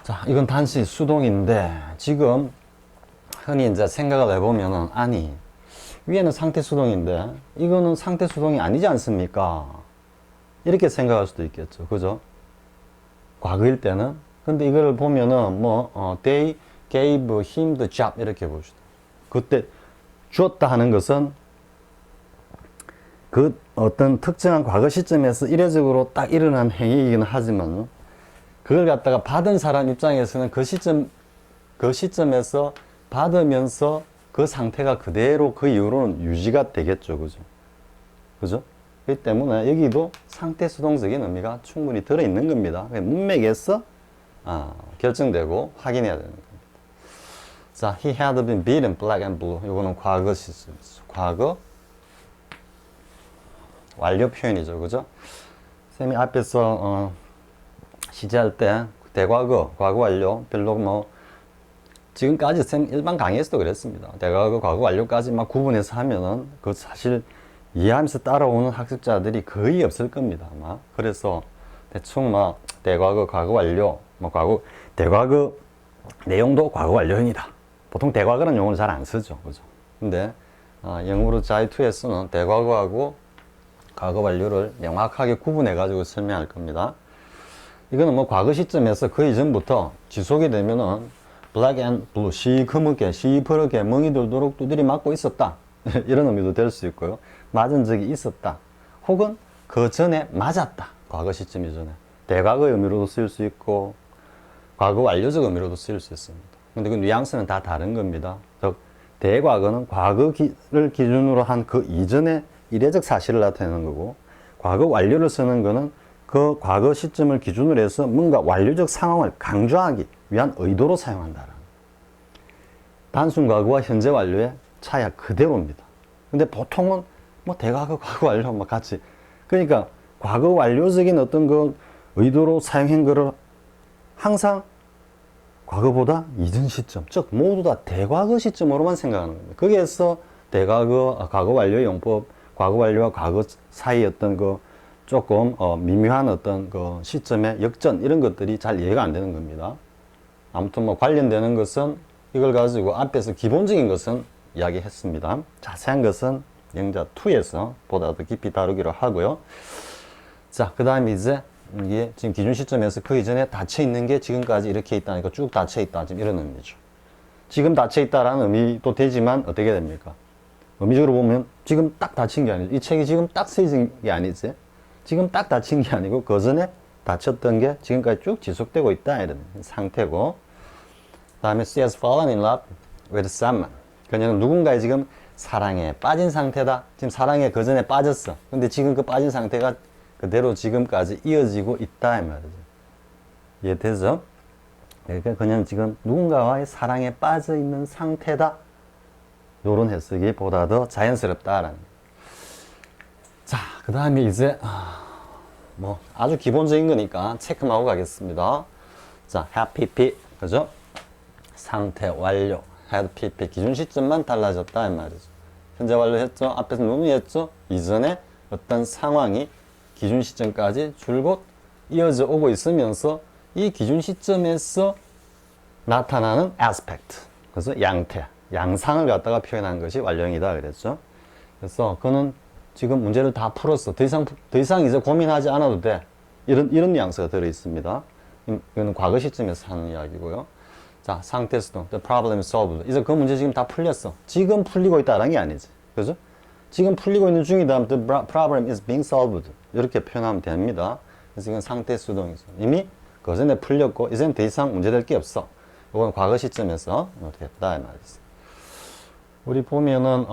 자, 이건 단지 수동인데 지금 흔히 이제 생각을 해보면은 아니 위에는 상태 수동인데 이거는 상태 수동이 아니지 않습니까? 이렇게 생각할 수도 있겠죠. 그죠? 과거일 때는. 근데 이걸 보면은 they gave him the job 이렇게 봅시다. 그때 주었다 하는 것은 그 어떤 특정한 과거 시점에서 이례적으로 딱 일어난 행위이긴 하지만 그걸 갖다가 받은 사람 입장에서는 그 시점에서 받으면서 그 상태가 그대로 그 이후로는 유지가 되겠죠. 그죠? 그죠? 그렇기 때문에 여기도 상태 수동적인 의미가 충분히 들어있는 겁니다. 문맥에서 결정되고 확인해야 되는 겁니다. 자, he had been beaten black and blue. 이거는 과거 시점이죠. 과거 완료 표현이죠. 그죠? 쌤이 앞에서 시제할 때 대과거, 과거 완료 별로 뭐 지금까지 쌤 일반 강의에서도 그랬습니다. 대과거, 과거 완료까지 막 구분해서 하면은 그 사실 이해하면서 따라오는 학습자들이 거의 없을 겁니다. 아마. 그래서 대충 막 대과거, 과거 완료, 뭐 과거, 대과거 내용도 과거 완료입니다. 보통 대과거라는 용어를 잘 안 쓰죠. 그죠? 근데 영어로 자이2에서는 대과거하고 과거 완료를 명확하게 구분해 가지고 설명할 겁니다. 이거는 뭐 과거 시점에서 그 이전부터 지속이 되면은 black and blue, 시커멓게, 시퍼렇게 멍이 들도록 두드리 맞고 있었다. 이런 의미도 될 수 있고요. 맞은 적이 있었다. 혹은 그 전에 맞았다. 과거 시점 이전에. 대과거 의미로도 쓰일 수 있고 과거 완료적 의미로도 쓰일 수 있습니다. 근데 그 뉘앙스는 다 다른 겁니다. 즉 대과거는 과거를 기준으로 한 그 이전의 이례적 사실을 나타내는 거고, 과거 완료를 쓰는 거는 그 과거 시점을 기준으로 해서 뭔가 완료적 상황을 강조하기 위한 의도로 사용한다라는 거예요. 단순 과거와 현재 완료의 차이가 그대로입니다. 근데 보통은 뭐 대과거, 과거 완료 막 같이, 그러니까 과거 완료적인 어떤 그 의도로 사용한 거를 항상 과거보다 이전 시점, 즉 모두 다 대과거 시점으로만 생각하는 겁니다. 거기에서 대과거, 과거 완료 용법, 과거 완료와 과거 사이 어떤 그 조금 미묘한 어떤 그 시점의 역전 이런 것들이 잘 이해가 안 되는 겁니다. 아무튼 뭐 관련되는 것은 이걸 가지고 앞에서 기본적인 것은 이야기했습니다. 자세한 것은 영자 2에서 보다 더 깊이 다루기로 하고요. 자, 그 다음에 이제 이게 지금 기준 시점에서 그 이전에 닫혀 있는 게 지금까지 이렇게 있다니까 쭉 닫혀 있다. 지금 이런 의미죠. 지금 닫혀 있다라는 의미도 되지만 어떻게 됩니까? 의미적으로 보면 지금 딱 닫힌 게 아니죠. 이 책이 지금 딱 쓰여진 게 아니지. 지금 딱 닫힌 게 아니고 그 전에 닫혔던 게 지금까지 쭉 지속되고 있다 이런 상태고, 그 다음에 she has fallen in love with someone. 그녀는 누군가에 지금 사랑에 빠진 상태다. 지금 사랑에 그 전에 빠졌어. 근데 지금 그 빠진 상태가 그대로 지금까지 이어지고 있다 이 말이죠. 이해되죠? 그러니까 그녀는 지금 누군가와의 사랑에 빠져 있는 상태다. 요런 해석이 보다 더 자연스럽다라는. 자, 그 다음에 이제 뭐 아주 기본적인 거니까 체크만 하고 가겠습니다. 자, have pp, 그죠? 상태 완료, had pp 기준 시점만 달라졌다 이 말이죠. 현재 완료했죠? 앞에서 논의했죠? 이전에 어떤 상황이 기준 시점까지 줄곧 이어져 오고 있으면서 이 기준 시점에서 나타나는 aspect, 그래서 양태, 양상을 갖다가 표현한 것이 완료형이다 그랬죠. 그래서 그는 지금 문제를 다 풀었어. 더 이상 이제 고민하지 않아도 돼. 이런 뉘앙스가 들어 있습니다. 이거는 과거 시점에서 하는 이야기고요. 자, 상태수도 the problem is solved. 이제 그 문제 지금 다 풀렸어. 지금 풀리고 있다는 게 아니지. 그죠? 지금 풀리고 있는 중이다. The problem is being solved. 이렇게 표현하면 됩니다. 그래서 이건 상태 수동이죠. 이미 그 전에 풀렸고 이제는 더 이상 문제될 게 없어. 이건 과거 시점에서 됐다 이 말이죠. 우리 보면은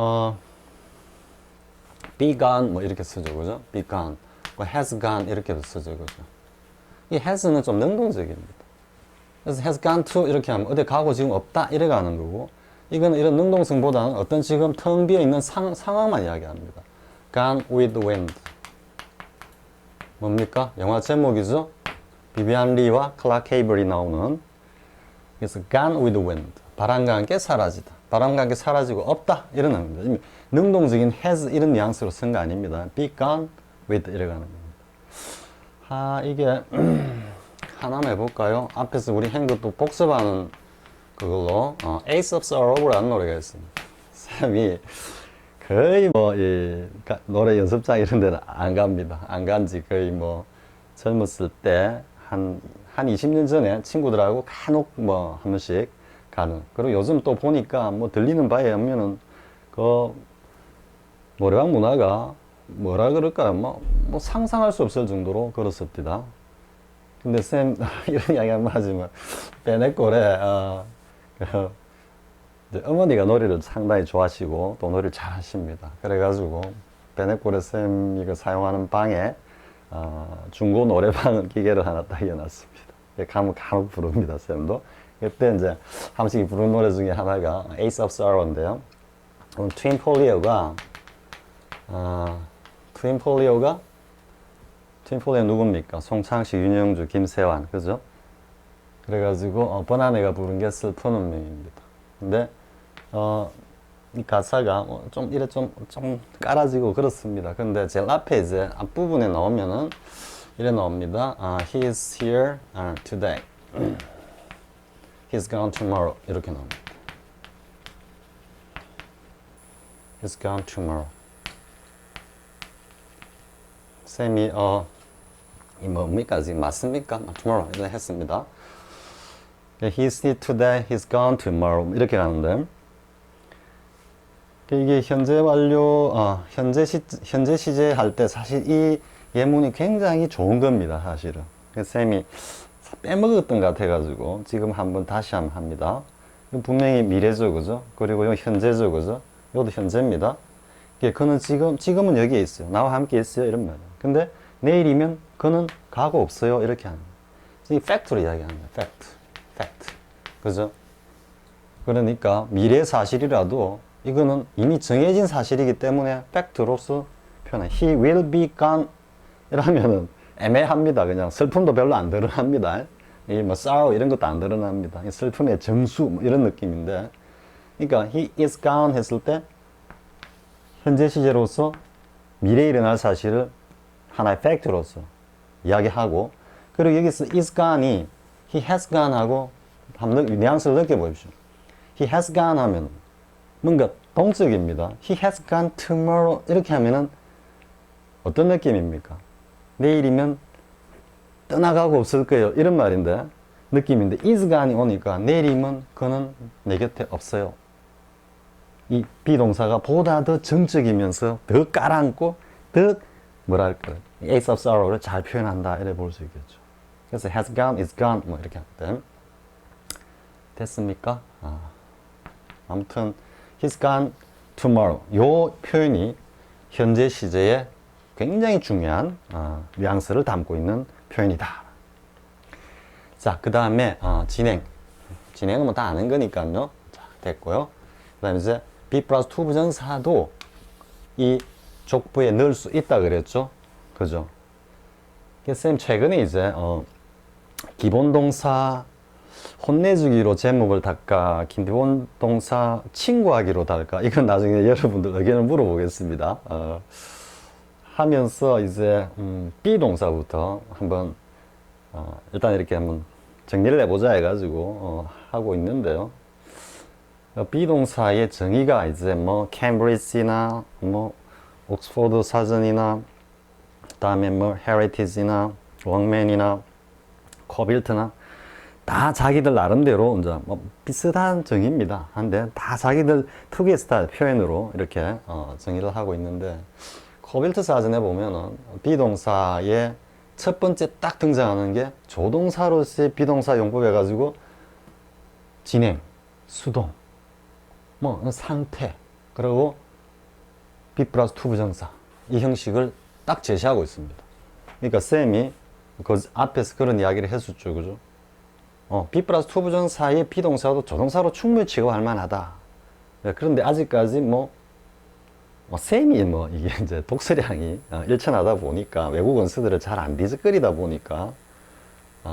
be gone 뭐 이렇게 쓰죠, 그죠? be gone, 뭐 has gone 이렇게도 쓰죠, 그죠? 이 has는 좀 능동적입니다. 그래서 has gone to 이렇게 하면 어디 가고 지금 없다 이래 가는 거고, 이거는 이런 능동성보다는 어떤 지금 텅 비어 있는 상황만 이야기합니다. Gone with the wind. 뭡니까? 영화 제목이죠? 비비안 리와 클락 케이블이 나오는. 그래서 gone with the wind. 바람과 함께 사라지다. 바람과 함께 사라지고 없다. 이런 의미입니다. 능동적인 has 이런 뉘앙스로 쓴 거 아닙니다. be gone with 이래 가는 겁니다. 이게 하나만 해볼까요? 앞에서 우리 한 것도 복습하는 그걸로 Ace of Sorrow라는 노래가 있습니다. 쌤이 거의 뭐 노래 연습장 이런 데는 안 갑니다. 안 간지 거의 뭐 젊었을 때 한 20년 전에 친구들하고 간혹 뭐 한 번씩 가는. 그리고 요즘 또 보니까 뭐 들리는 바에 의하면은 그 노래방 문화가 뭐라 그럴까요? 뭐 상상할 수 없을 정도로 그렇습니다. 근데 쌤 이런 이야기 한번 하지만 빼내꼴에 어머니가 노래를 상당히 좋아하시고 또 노래를 잘 하십니다. 그래가지고 빼내꼴에 쌤이 사용하는 방에 중고 노래방 기계를 하나 딱 해놨습니다. 간혹 부릅니다, 쌤도. 그때 이제 한 번씩 부르는 노래 중에 하나가 Ace of Sorrow인데요. 트윈폴리오가 트윈폴리오 누굽니까? 송창식, 윤영주, 김세환, 그죠? 그래가지고 번안해가 부른 게 슬픈 운명입니다. 근데 이 가사가 좀 이래 좀 깔아지고 그렇습니다. 근데 제일 앞에 이제 앞부분에 나오면은 이래 나옵니다. He is here today. He's gone tomorrow. 이렇게 나옵니다. He's gone tomorrow. 쌤이 이 뭡니까? 지금 맞습니까? Tomorrow 이렇게 했습니다. He's here today. He's gone tomorrow. 이렇게 가는데 이게 현재 완료, 현재 시제 할 때 사실 이 예문이 굉장히 좋은 겁니다, 사실은. 쌤이 빼먹었던 것 같아가지고 지금 한번 다시 한번 합니다. 분명히 미래죠, 그죠? 그리고 이 현재죠, 그죠? 이것도 현재입니다. 그는 지금은 여기에 있어요. 나와 함께 있어요. 이런 말이에요. 근데 내일이면 그는 가고 없어요. 이렇게 하는 거예요. 이 팩트로 이야기하는 거예요. 팩트. 그죠? 그러니까 미래 사실이라도 이거는 이미 정해진 사실이기 때문에 팩트로서 표현해. He will be gone 이러면은 애매합니다. 그냥 슬픔도 별로 안 드러납니다. 이 뭐 sorrow 이런 것도 안 드러납니다. 이 슬픔의 정수 뭐 이런 느낌인데, 그러니까 he is gone 했을 때 현재 시제로서 미래에 일어날 사실을 하나의 팩트로서 이야기하고, 그리고 여기서 is gone이 he has gone 하고 한번 뉘앙스를 느껴보십시오. he has gone 하면 뭔가 동적입니다. he has gone tomorrow 이렇게 하면은 어떤 느낌입니까? 내일이면 떠나가고 없을 거예요. 이런 말인데, 느낌인데, is gone이 오니까 내일이면 그는 내 곁에 없어요. 이 비동사가 보다 더 정적이면서 더 깔아앉고 더 뭐랄까 Ace of Sorrow를 잘 표현한다 이래 볼 수 있겠죠. 그래서 has gone, is gone 뭐 이렇게 할 때 됐습니까? 아무튼 he's gone tomorrow 요 표현이 현재 시제에 굉장히 중요한 뉘앙스를 담고 있는 표현이다. 자, 그 다음에 진행은 뭐 다 아는 거니까요. 자, 됐고요. 그 다음에 이제 be 플러스 to 부정사도 이 족부에 넣을 수 있다 그랬죠. 그죠? 쌤 최근에 이제 기본동사 혼내주기로 제목을 달까, 기본동사 친구하기로 달까, 이건 나중에 여러분들 의견을 물어보겠습니다. 하면서 이제 비동사부터 한번 일단 이렇게 한번 정리를 해보자 해가지고 하고 있는데요. 비동사의 정의가 이제 뭐 캠브리지나 뭐 옥스포드 사전이나 그다음에 뭐 헤리티지나 웡맨이나 코빌트나 다 자기들 나름대로 이제 뭐 비슷한 정의입니다. 한데 다 자기들 특유의 스타일 표현으로 이렇게 정의를 하고 있는데, 코빌트 사전에 보면은 비동사의 첫 번째 딱 등장하는 게 조동사로서의 비동사 용법 해가지고 진행, 수동, 뭐 상태, 그리고 be 플러스 to 부정사 이 형식을 딱 제시하고 있습니다. 그러니까 쌤이 그 앞에서 그런 이야기를 했었죠, 그죠? be 플러스 to 부정사의 비동사도 조동사로 충분히 취급할 만하다. 그런데 아직까지 쌤이 이게 이제 독서량이 일천하다 보니까 외국 원서들을 잘 안 뒤적거리다 보니까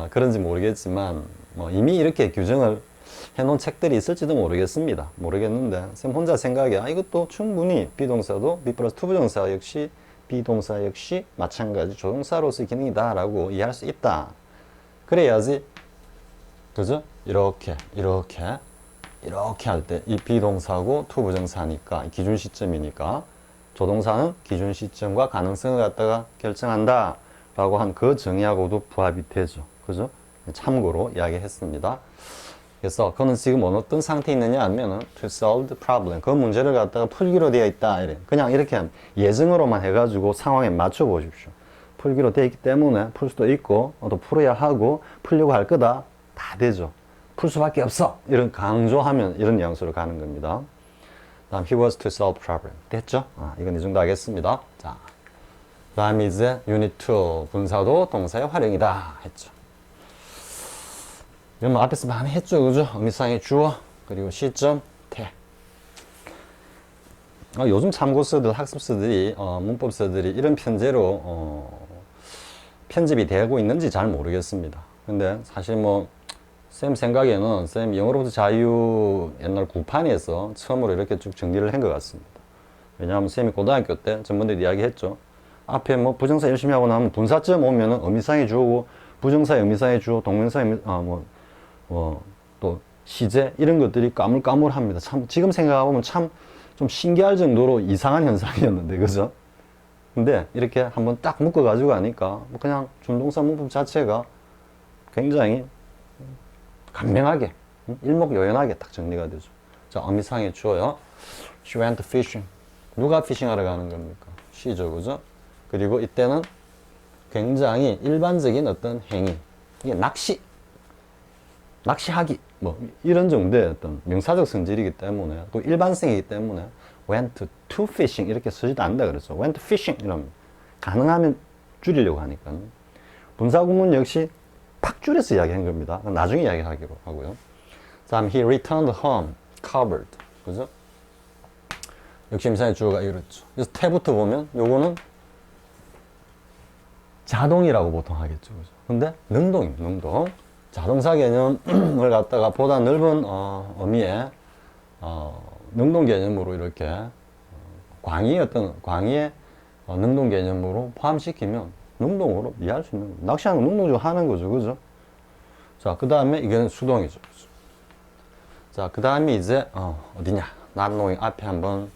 그런지 모르겠지만 이미 이렇게 규정을 해놓은 책들이 있을지도 모르겠는데 쌤 혼자 생각에 이것도 충분히 비동사도 be 플러스 to 부정사 역시 비동사 역시 마찬가지 조동사로서의 기능이다 라고 이해할 수 있다. 그래야지, 그죠? 이렇게 할 때 이 비동사고 to 부정사니까 기준 시점이니까 조동사는 기준 시점과 가능성을 갖다가 결정한다 라고 한 그 정의하고도 부합이 되죠. 그죠? 참고로 이야기했습니다. 그래서 그는 지금 어떤 상태에 있느냐 하면은 to solve the problem, 그 문제를 갖다가 풀기로 되어 있다 이래. 그냥 이렇게 예증으로만 해가지고 상황에 맞춰 보십시오. 풀기로 되어 있기 때문에 풀 수도 있고 또 풀어야 하고 풀려고 할 거다, 다 되죠. 풀 수밖에 없어 이런 강조하면 이런 뉘앙스로 가는 겁니다. 다음 he was to solve problem 됐죠? 이건 이 정도 하겠습니다. 자, 다음 이제 unit 2 분사도 동사의 활용이다 했죠. 그러면 앞에서 많이 했죠, 그죠? 의미상의 주어, 그리고 시점, 태. 요즘 참고서들, 학습서들이, 문법서들이 이런 편제로, 편집이 되고 있는지 잘 모르겠습니다. 근데 사실 뭐, 쌤 생각에는, 쌤 영어로부터 자유 옛날 구판에서 처음으로 이렇게 쭉 정리를 한 것 같습니다. 왜냐하면 쌤이 고등학교 때 전번에 이야기했죠. 앞에 뭐 부정사 열심히 하고 나면 분사점 오면은 의미상의 주어고, 부정사의 의미상의 주어, 동명사의 또 시제 이런 것들이 까물까물합니다. 참 지금 생각해보면 참 좀 신기할 정도로 이상한 현상이었는데, 그죠? 근데 이렇게 한번 딱 묶어가지고 하니까 그냥 준동사 문법 자체가 굉장히 간명하게, 일목요연하게 딱 정리가 되죠. 자, 의미상의 주어요. She went fishing. 누가 피싱하러 가는 겁니까? she죠, 그죠? 그리고 이때는 굉장히 일반적인 어떤 행위, 이게 낚시하기, 뭐, 이런 정도의 어떤 명사적 성질이기 때문에, 또 일반성이기 때문에, went to fishing, 이렇게 쓰지도 않는다 그랬죠. went fishing, 이러면, 가능하면 줄이려고 하니까. 분사구문 역시 팍 줄여서 이야기한 겁니다. 나중에 이야기하기로 하고요. 다음, he returned home, covered. 그죠? 역시 임상의 주어가 이렇죠. 그래서 태부터 보면, 요거는 자동이라고 보통 하겠죠. 그죠? 근데, 능동입니다, 능동. 자동사 개념을 갖다가 보다 넓은 의미의 능동 개념으로 이렇게 광의의 능동 개념으로 포함시키면 능동으로 이해할 수 있는 거죠. 낚시하는 건 능동적으로 하는 거죠, 그죠? 자, 그 다음에 이건 수동이죠. 그죠? 자, 그 다음에 이제 어디냐? not knowing 앞에 한번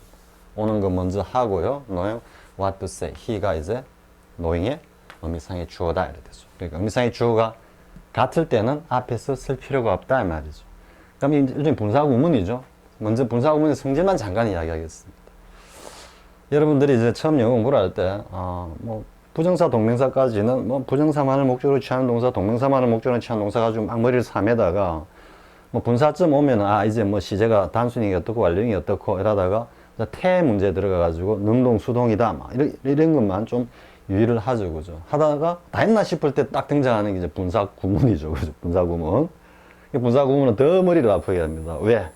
오는 거 먼저 하고요. knowing what to say. he가 이제 knowing의 의미상의 주어다 이렇게 되죠. 그러니까 의미상의 주어가 같을 때는 앞에서 쓸 필요가 없다 이 말이죠. 그럼 이제 일종의 분사구문이죠. 먼저 분사구문의 성질만 잠깐 이야기하겠습니다. 여러분들이 이제 처음 영어 공부를 할 때, 뭐 부정사, 동명사까지는 뭐 부정사만을 목적으로 취하는 동사, 동명사만을 목적으로 취하는 동사 가지고 막 머리를 삼에다가 뭐 분사점 오면 이제 뭐 시제가 단순히 어떻고 완료형이 어떻고 이러다가 태 문제 들어가가지고 능동, 수동이다 막 이런 것만 좀 유의를 하죠, 그죠? 하다가 다 했나 싶을 때 딱 등장하는 게 이제 분사 구문이죠, 그죠? 분사 구문. 분사 구문은 더 머리를 아프게 합니다. 왜?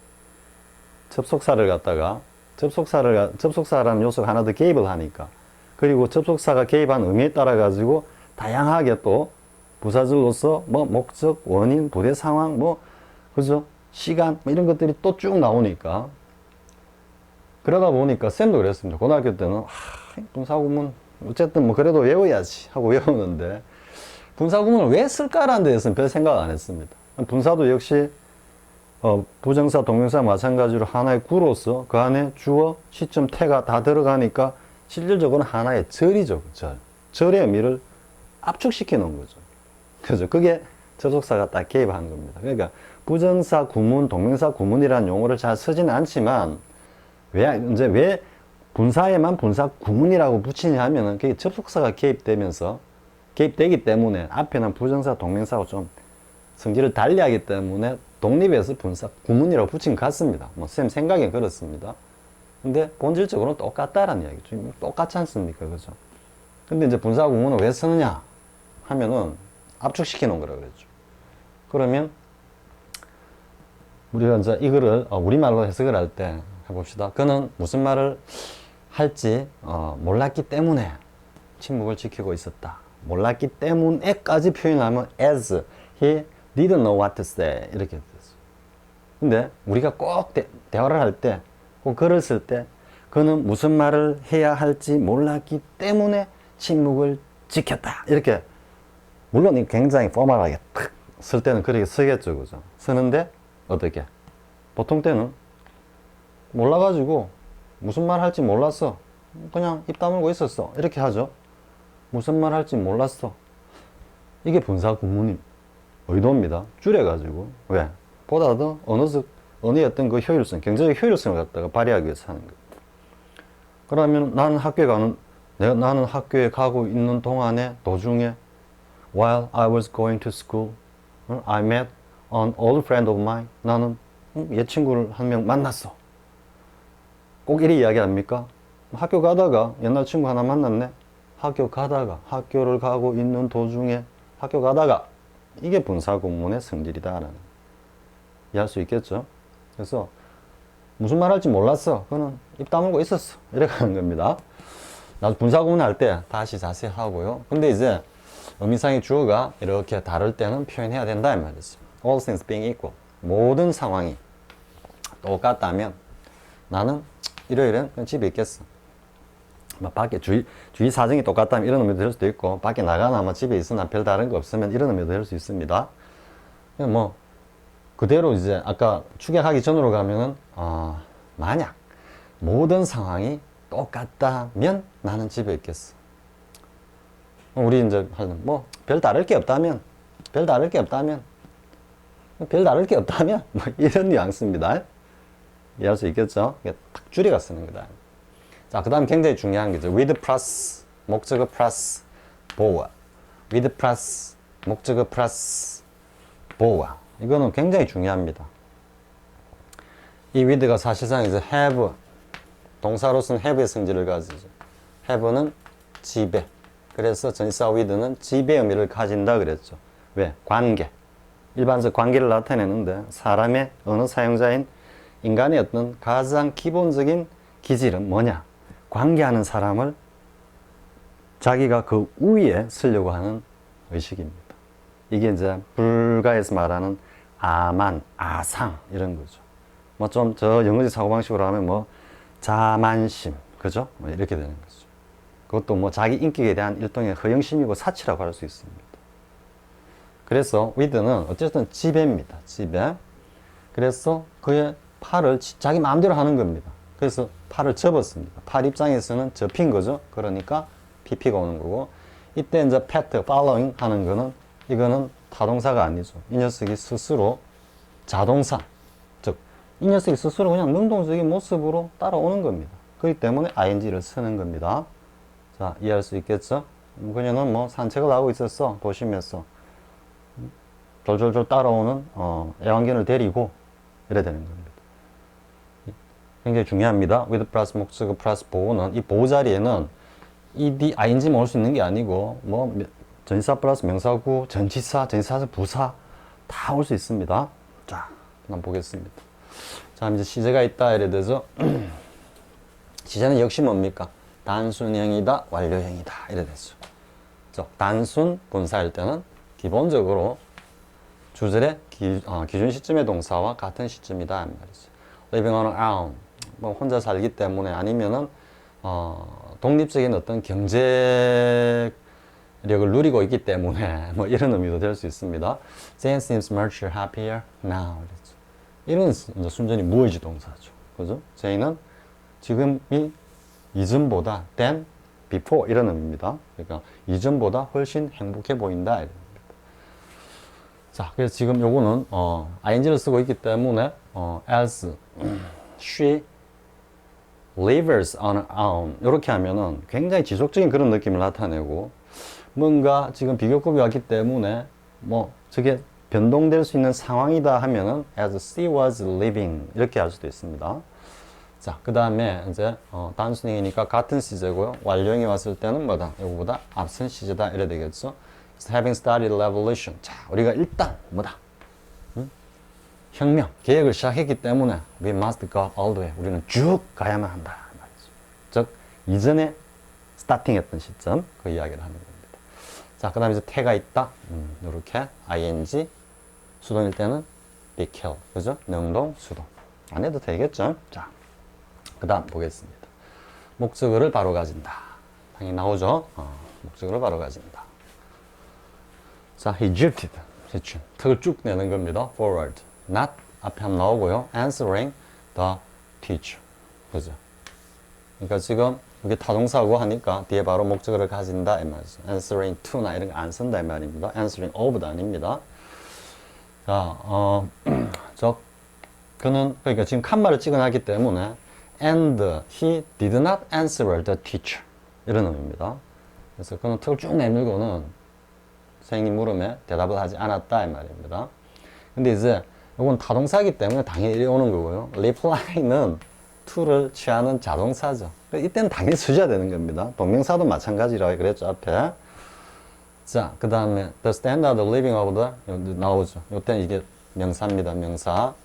접속사를 갖다가 접속사라는 요소가 하나 더 개입을 하니까. 그리고 접속사가 개입한 의미에 따라 가지고 다양하게 또 부사절로서 뭐 목적, 원인, 부대 상황, 뭐 그죠? 시간 뭐 이런 것들이 또 쭉 나오니까. 그러다 보니까 쌤도 그랬습니다. 고등학교 때는 분사 구문 어쨌든 뭐 그래도 외워야지 하고 외우는데 분사구문을 왜 쓸까라는 데에서는 별 생각 안 했습니다. 분사도 역시 부정사, 동명사 마찬가지로 하나의 구로서 그 안에 주어, 시점, 태가 다 들어가니까 실질적으로 하나의 절이죠. 절의 의미를 압축시켜 놓은 거죠. 그죠? 그게 접속사가 딱 개입한 겁니다. 그러니까 부정사 구문, 동명사 구문이라는 용어를 잘 쓰지는 않지만 왜 분사에만 분사 구문이라고 붙이냐 하면은 그게 접속사가 개입되기 때문에 앞에는 부정사, 동명사하고 좀 성질을 달리하기 때문에 독립해서 분사 구문이라고 붙인 것 같습니다. 뭐 쌤 생각엔 그렇습니다. 근데 본질적으로는 똑같다라는 이야기죠. 똑같지 않습니까? 그죠? 근데 이제 분사 구문을 왜 쓰느냐 하면은 압축시켜 놓은 거라고 그랬죠. 그러면 우리가 이제 이거를 우리말로 해석을 할 때 해봅시다. 그는 무슨 말을 할지 몰랐기 때문에 침묵을 지키고 있었다. 몰랐기 때문에까지 표현하면 as he didn't know what to say 이렇게 됐어요. 근데 우리가 꼭 대화를 할 때, 꼭 글을 쓸 때 그는 무슨 말을 해야 할지 몰랐기 때문에 침묵을 지켰다. 이렇게 물론 굉장히 포멀하게 탁 쓸 때는 그렇게 쓰겠죠, 그죠? 쓰는데 어떻게? 보통 때는 몰라가지고 무슨 말 할지 몰랐어. 그냥 입 다물고 있었어. 이렇게 하죠. 무슨 말 할지 몰랐어. 이게 분사 구문의 의도입니다. 줄여가지고. 왜? 보다 더 언어의 어떤 그 효율성, 경제적 효율성을 갖다가 발휘하기 위해서 하는 거예요. 그러면 나는 학교에 가고 있는 동안에 도중에 while I was going to school, I met an old friend of mine. 나는 옛 친구를 한 명 만났어. 꼭 이리 이야기합니까? 학교 가다가 옛날 친구 하나 만났네. 학교를 가고 있는 도중에 학교 가다가 이게 분사구문의 성질이다라는 이해할 수 있겠죠? 그래서 무슨 말 할지 몰랐어. 그거는 입 다물고 있었어. 이렇게 하는 겁니다. 나도 분사구문 할 때 다시 자세히 하고요. 근데 이제 의미상의 주어가 이렇게 다를 때는 표현해야 된다 이 말이죠. All things being equal. 모든 상황이 똑같다면 나는 이러이런 집에 있겠어. 뭐 밖에 주위 사정이 똑같다면 이런 의미도 될 수도 있고, 밖에 나가나 뭐 집에 있으나 별 다른 거 없으면 이런 의미도 될 수 있습니다. 뭐 그대로 이제 아까 축약하기 전으로 가면은 만약 모든 상황이 똑같다면 나는 집에 있겠어. 우리 이제 하는 뭐 별 다를 게 없다면 뭐 이런 뉘앙스입니다. 이해할 수 있겠죠? 이게 딱 줄여가 쓰는 거다. 자, 그 다음 굉장히 중요한 게죠. with 플러스 목적어 플러스 보어. with 플러스 목적어 플러스 보어. 이거는 굉장히 중요합니다. 이 with가 사실상 이제 have 동사로서는 have의 성질을 가지죠. have는 지배. 그래서 전치사 with는 지배의 의미를 가진다 그랬죠. 왜? 관계. 일반적 관계를 나타내는데 사람의 언어 사용자인 인간의 어떤 가장 기본적인 기질은 뭐냐? 관계하는 사람을 자기가 그 우위에 쓰려고 하는 의식입니다. 이게 이제 불가에서 말하는 아만, 아상 이런 거죠. 뭐 좀 저 영어식 사고방식으로 하면 뭐 자만심, 그죠? 뭐 이렇게 되는 거죠. 그것도 뭐 자기 인격에 대한 일종의 허영심이고 사치라고 할 수 있습니다. 그래서 with는 어쨌든 지배입니다. 지배. 그래서 그의 팔을 자기 마음대로 하는 겁니다. 그래서 팔을 접었습니다. 팔 입장에서는 접힌 거죠. 그러니까 pp가 오는 거고, 이때 이제 pat, following 하는 거는 이거는 타동사가 아니죠. 이 녀석이 스스로 자동사, 즉 이 녀석이 스스로 그냥 능동적인 모습으로 따라오는 겁니다. 그렇기 때문에 ing를 쓰는 겁니다. 자, 이해할 수 있겠죠? 그녀는 뭐 산책을 하고 있었어. 도심에서 졸졸졸 따라오는 애완견을 데리고 이래 되는 겁니다. 굉장히 중요합니다. with 플러스 목적어 플러스 보호는 이 보호 자리에는 ed, ing만 올 수 있는 게 아니고 뭐 전치사 플러스 명사구, 전치사, 전치사, 부사 다 올 수 있습니다. 자, 한번 보겠습니다. 자, 이제 시제가 있다 이래 되죠. 시제는 역시 뭡니까? 단순형이다, 완료형이다 이래 되죠. 단순 분사일 때는 기본적으로 주절의 기준 시점의 동사와 같은 시점이다 말이죠. living on our own, 뭐 혼자 살기 때문에 아니면은 독립적인 어떤 경제력을 누리고 있기 때문에 뭐 이런 의미도 될 수 있습니다. Jane seems much happier now. 이런 이제 순전히 무의지 동사죠. 그죠? Jane은 지금이 이전보다 than before 이런 의미입니다. 그러니까 이전보다 훨씬 행복해 보인다. 이런 의미입니다. 자, 그래서 지금 요거는 ing를 쓰고 있기 때문에 as she lives on her own 이렇게 하면은 굉장히 지속적인 그런 느낌을 나타내고, 뭔가 지금 비교급이 왔기 때문에 뭐 저게 변동될 수 있는 상황이다 하면은 as she was living 이렇게 할 수도 있습니다. 자, 그 다음에 이제 단순형이니까 같은 시제고요. 완료형이 왔을 때는 뭐다? 이거보다 앞선 시제다 이래 되겠죠. Having started revolution. 자, 우리가 일단 뭐다? 혁명, 계획을 시작했기 때문에 we must go all the way. 우리는 쭉 가야만 한다. 말이죠. 즉, 이전에 스타팅했던 시점, 그 이야기를 하는 겁니다. 자, 그 다음에 이제 태가 있다. 이렇게 ing, 수동일 때는 be kill. 그죠? 능동, 수동. 안 해도 되겠죠? 자, 그 다음 보겠습니다. 목적어를 바로 가진다. 당연히 나오죠? 목적어를 바로 가진다. 자, he drifted. 턱을 쭉 내는 겁니다. forward. not 앞에 한번 나오고요. answering the teacher. 그죠? 그러니까 지금 이게 타동사고 하니까 뒤에 바로 목적어를 가진다 이 말이죠. answering to나 이런 거 안 쓴다 이 말입니다. answering of도 아닙니다. 자, 그는 그러니까 지금 칸말을 찍어놨기 때문에 and he did not answer the teacher 이런 의미입니다. 그래서 그는 턱을 쭉 내밀고는 선생님 물음에 대답을 하지 않았다 이 말입니다. 근데 이제 이건 타동사이기 때문에 당연히 이리 오는 거고요. reply는 to를 취하는 자동사죠. 이때는 당연히 쓰셔야 되는 겁니다. 동명사도 마찬가지라고 그랬죠 앞에. 자, 그 다음에 the standard of living of the 나오죠. 요때는 이게 명사입니다. 명사.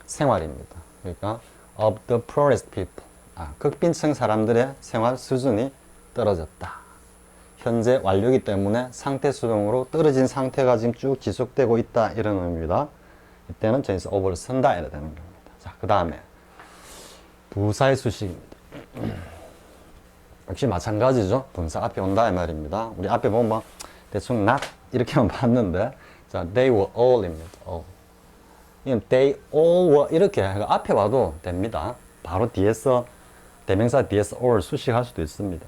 생활입니다. 그러니까 of the poorest people. 극빈층 사람들의 생활 수준이 떨어졌다. 현재 완료이기 때문에 상태 수동으로 떨어진 상태가 지금 쭉 지속되고 있다. 이런 의미입니다. 이때는 전에서 over를 쓴다. 이래 되는 겁니다. 자, 그 다음에 부사의 수식입니다. 역시 마찬가지죠. 분사 앞에 온다 이 말입니다. 우리 앞에 보면 대충 not 이렇게만 봤는데, 자, they were all입니다. all. 이건 they all were 이렇게 앞에 와도 됩니다. 바로 뒤에서 대명사 뒤에서 all 수식할 수도 있습니다.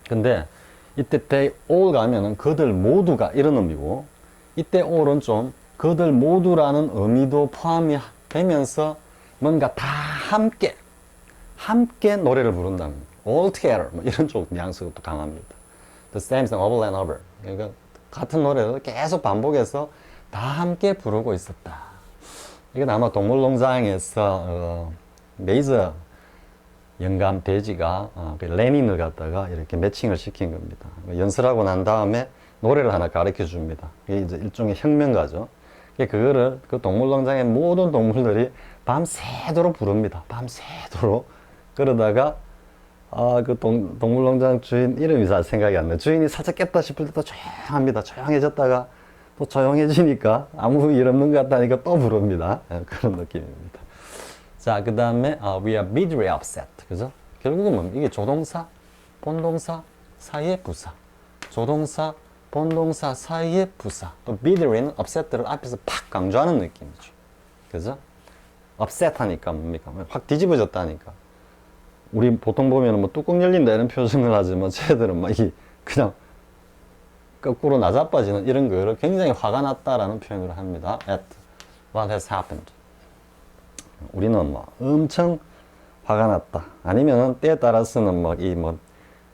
근데 이때 they all 가면은 그들 모두가 이런 의미고, 이때 all은 좀 그들 모두라는 의미도 포함이 되면서 뭔가 다 함께 노래를 부른다는 all together 뭐 이런 쪽 뉘앙스가 또 강합니다. The same thing over and over. 그러니까 같은 노래를 계속 반복해서 다 함께 부르고 있었다. 이건 아마 동물농장에서 메이저 영감 돼지가 그 레닌을 갖다가 이렇게 매칭을 시킨 겁니다. 연설하고 난 다음에 노래를 하나 가르쳐 줍니다. 이게 이제 일종의 혁명가죠. 그거를 그 동물농장의 모든 동물들이 밤새도록 부릅니다. 밤새도록. 그러다가 그 동물농장 주인 이름이 잘 생각이 안 나요. 주인이 살짝 깼다 싶을 때 또 조용합니다. 조용해졌다가 또 조용해지니까 아무 일 없는 것 같다니까 또 부릅니다. 그런 느낌입니다. 자, 그 다음에 we are bitterly upset. 그죠? 결국은 뭐 이게 조동사, 본동사 사이의 부사. 조동사, 본동사 사이의 부사. 또 bitterly는 upset를 앞에서 팍 강조하는 느낌이죠. 그죠? upset 하니까 뭡니까? 확 뒤집어졌다니까. 우리 보통 보면 뭐 뚜껑 열린다 이런 표정을 하지만 쟤들은 막 이 그냥 거꾸로 나자빠지는 이런 거를 굉장히 화가 났다라는 표현을 합니다. At what has happened. 우리는 뭐 엄청 화가 났다. 아니면은 때에 따라서는 뭐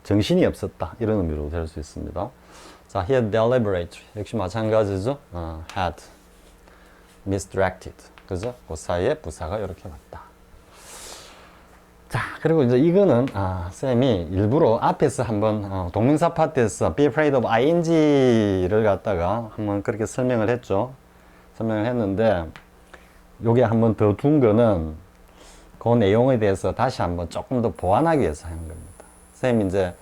정신이 없었다. 이런 의미로 될 수 있습니다. 자, here deliberate. 역시 마찬가지죠. had misdirected. 그죠? 그 사이에 부사가 이렇게 왔다. 자, 그리고 이제 이거는 쌤이 일부러 앞에서 한번 동명사 파트에서 be afraid of ing를 갖다가 한번 그렇게 설명을 했죠. 설명을 했는데 요게 한번 더 둔 거는 그 내용에 대해서 다시 한번 조금 더 보완하기 위해서 하는 겁니다. 쌤이 이제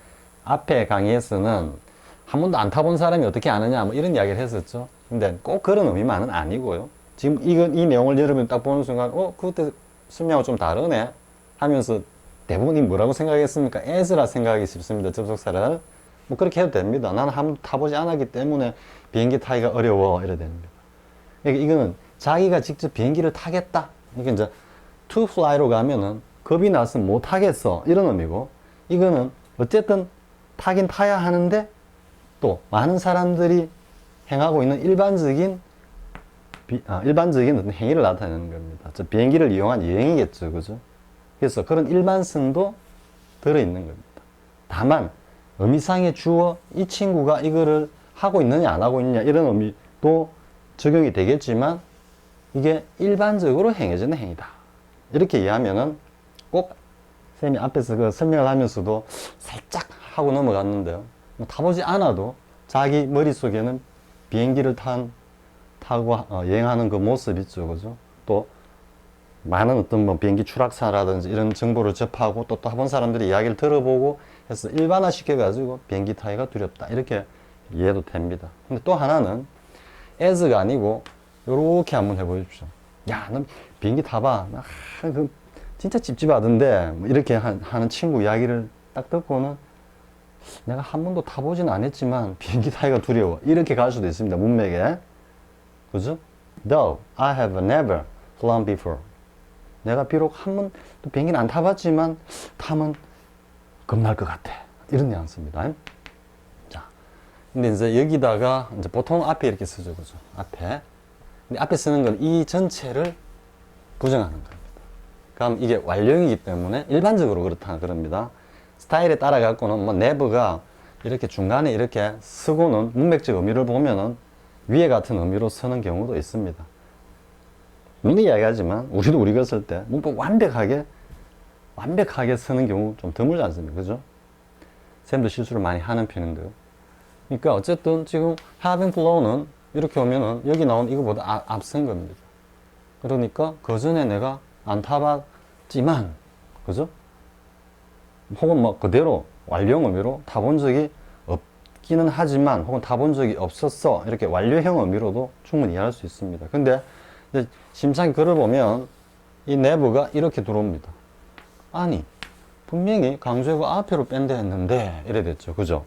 앞에 강의에서는 한 번도 안 타본 사람이 어떻게 아느냐 뭐 이런 이야기를 했었죠. 근데 꼭 그런 의미만은 아니고요. 지금 이 내용을 여러분이 딱 보는 순간 그때 설명하고 좀 다르네 하면서 대부분이 뭐라고 생각했습니까? as라 생각하기 쉽습니다. 접속사를. 뭐 그렇게 해도 됩니다. 나는 한 번도 타보지 않았기 때문에 비행기 타기가 어려워. 이래 됩니다. 그러니까 이거는 자기가 직접 비행기를 타겠다. 이게 이제 to fly로 가면은 겁이 나서 못 타겠어. 이런 의미고, 이거는 어쨌든 타긴 타야 하는데 또 많은 사람들이 행하고 있는 일반적인 어떤 행위를 나타내는 겁니다. 저 비행기를 이용한 여행이겠죠. 그죠? 그래서 그런 일반성도 들어있는 겁니다. 다만 의미상의 주어 이 친구가 이거를 하고 있느냐 안 하고 있느냐 이런 의미도 적용이 되겠지만 이게 일반적으로 행해지는 행위다. 이렇게 이해하면은 꼭 쌤이 앞에서 그 설명을 하면서도 살짝 하고 넘어갔는데요. 뭐 타보지 않아도 자기 머릿속에는 비행기를 타고 여행하는 그 모습 있죠. 그죠? 또 많은 어떤 뭐 비행기 추락사라든지 이런 정보를 접하고 또 타본 사람들이 이야기를 들어보고 해서 일반화 시켜가지고 비행기 타기가 두렵다. 이렇게 이해도 됩니다. 근데 또 하나는 as가 아니고 요렇게 한번 해보십시오. 야, 넌 비행기 타봐. 그 진짜 찝찝하던데 뭐 이렇게 하는 친구 이야기를 딱 듣고는 내가 한 번도 타보지는 않았지만 비행기 타기가 두려워. 이렇게 갈 수도 있습니다. 문맥에. 그죠? Though I have never flown before. 내가 비록 한 번도 비행기는 안 타봤지만 타면 겁날 것 같아. 이런 뉘앙스입니다. 자, 근데 이제 여기다가 이제 보통 앞에 이렇게 쓰죠. 그죠? 앞에. 근데 앞에 쓰는 건 이 전체를 부정하는 겁니다. 그럼 이게 완료이기 때문에 일반적으로 그렇다 그럽니다. 스타일에 따라 갖고는 뭐 never가 이렇게 중간에 이렇게 쓰고는 문맥적 의미를 보면은 위에 같은 의미로 쓰는 경우도 있습니다. 미리 이야기하지만 우리도 우리가 쓸 때 문법 완벽하게 쓰는 경우 좀 드물지 않습니까? 그죠? 쌤도 실수를 많이 하는 편인데요. 그러니까 어쨌든 지금 having flow는 이렇게 오면은 여기 나온 이거보다 앞선 겁니다. 그러니까 그 전에 내가 안 타봤지만, 그죠? 혹은 뭐 그대로 완료형 의미로 타본 적이 없기는 하지만, 혹은 타본 적이 없었어, 이렇게 완료형 의미로도 충분히 이해할 수 있습니다. 근데 이제 심창이 글을 보면 이 never가 이렇게 들어옵니다. 아니, 분명히 강조하고 앞으로 뺀다 했는데 이래 됐죠. 그죠?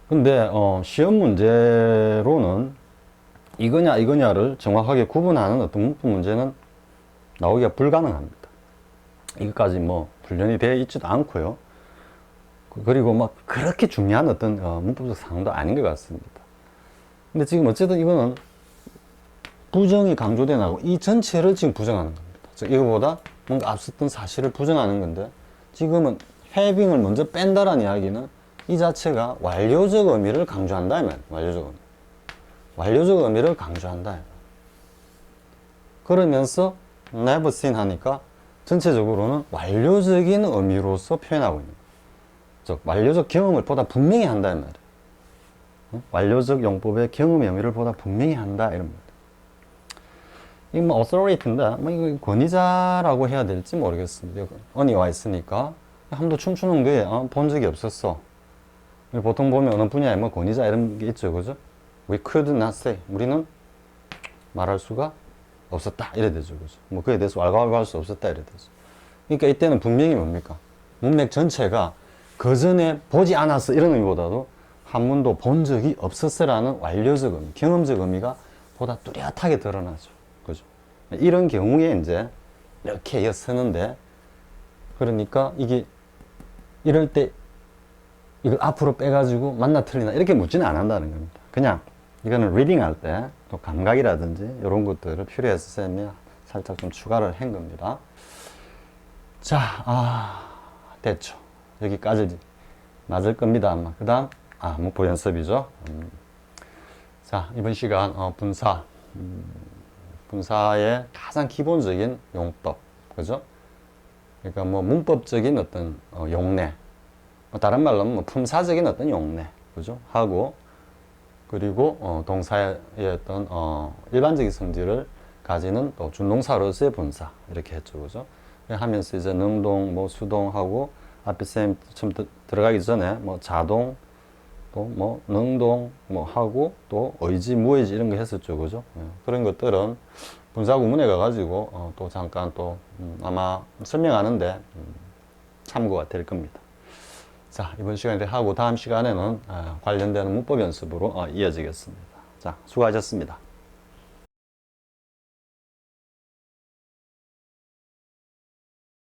근데 시험 문제로는 이거냐 이거냐를 정확하게 구분하는 어떤 문법 문제는 나오기가 불가능합니다. 이것까지 뭐 훈련이 되어 있지도 않고요. 그리고 막 그렇게 중요한 어떤 문법적 사항도 아닌 것 같습니다. 근데 지금 어쨌든 이거는 부정이 강조돼 나고 이 전체를 지금 부정하는 겁니다. 즉 이거보다 뭔가 앞섰던 사실을 부정하는 건데, 지금은 having을 먼저 뺀다라는 이야기는 이 자체가 완료적 의미를 강조한다 이 말. 완료적 의미를 강조한다. 그러면서 never seen 하니까 전체적으로는 완료적인 의미로서 표현하고 있는 거예요. 즉 완료적 경험을 보다 분명히 한다 이 말이에요. 완료적 용법의 경험의 의미를 보다 분명히 한다 이런 말이에요. 이거 뭐 authority인데 뭐 이거 권위자라고 해야 될지 모르겠습니다. 언이 와 있으니까 한도 춤추는 게 본 적이 없었어. 보통 보면 어느 분야에 뭐 권위자 이런 게 있죠, 그죠? We could not say. 우리는 말할 수가 없었다 이래 되죠, 그죠? 뭐 그에 대해서 왈가왈부할 수 없었다 이래 되죠. 그러니까 이때는 분명히 뭡니까? 문맥 전체가 그 전에 보지 않았어 이런 의미보다도 한 번도 본 적이 없었어라는 완료적 의미, 경험적 의미가 보다 뚜렷하게 드러나죠, 그죠? 이런 경우에 이제 이렇게 이어서는데, 그러니까 이게 이럴 때 이걸 앞으로 빼가지고 맞나 틀리나 이렇게 묻지는 않는다는 겁니다. 그냥 이거는 리딩 할 때 또 감각이라든지 이런 것들을 필요해서 쌤이 살짝 좀 추가를 한 겁니다. 자, 됐죠. 여기까지 맞을 겁니다, 아마. 그 다음, 문법 연습이죠. 자, 이번 시간, 분사. 분사의 가장 기본적인 용법. 그죠? 그러니까 뭐 문법적인 어떤 용례. 다른 말로 하면 뭐 품사적인 어떤 용례. 그죠? 하고, 그리고 동사의 어떤 일반적인 성질을 가지는 또 준동사로서의 분사. 이렇게 했죠. 그죠? 하면서 이제 능동, 뭐 수동하고, 앞에 쌤 처음 들어가기 전에 뭐 자동, 또 뭐 능동 뭐 하고 또 의지, 무의지 이런 거 했었죠. 그죠? 그런 것들은 분사 구문에 가가지고 또 잠깐 또 아마 설명하는데 참고가 될 겁니다. 자, 이번 시간에 하고 다음 시간에는 관련되는 문법 연습으로 이어지겠습니다. 자, 수고하셨습니다.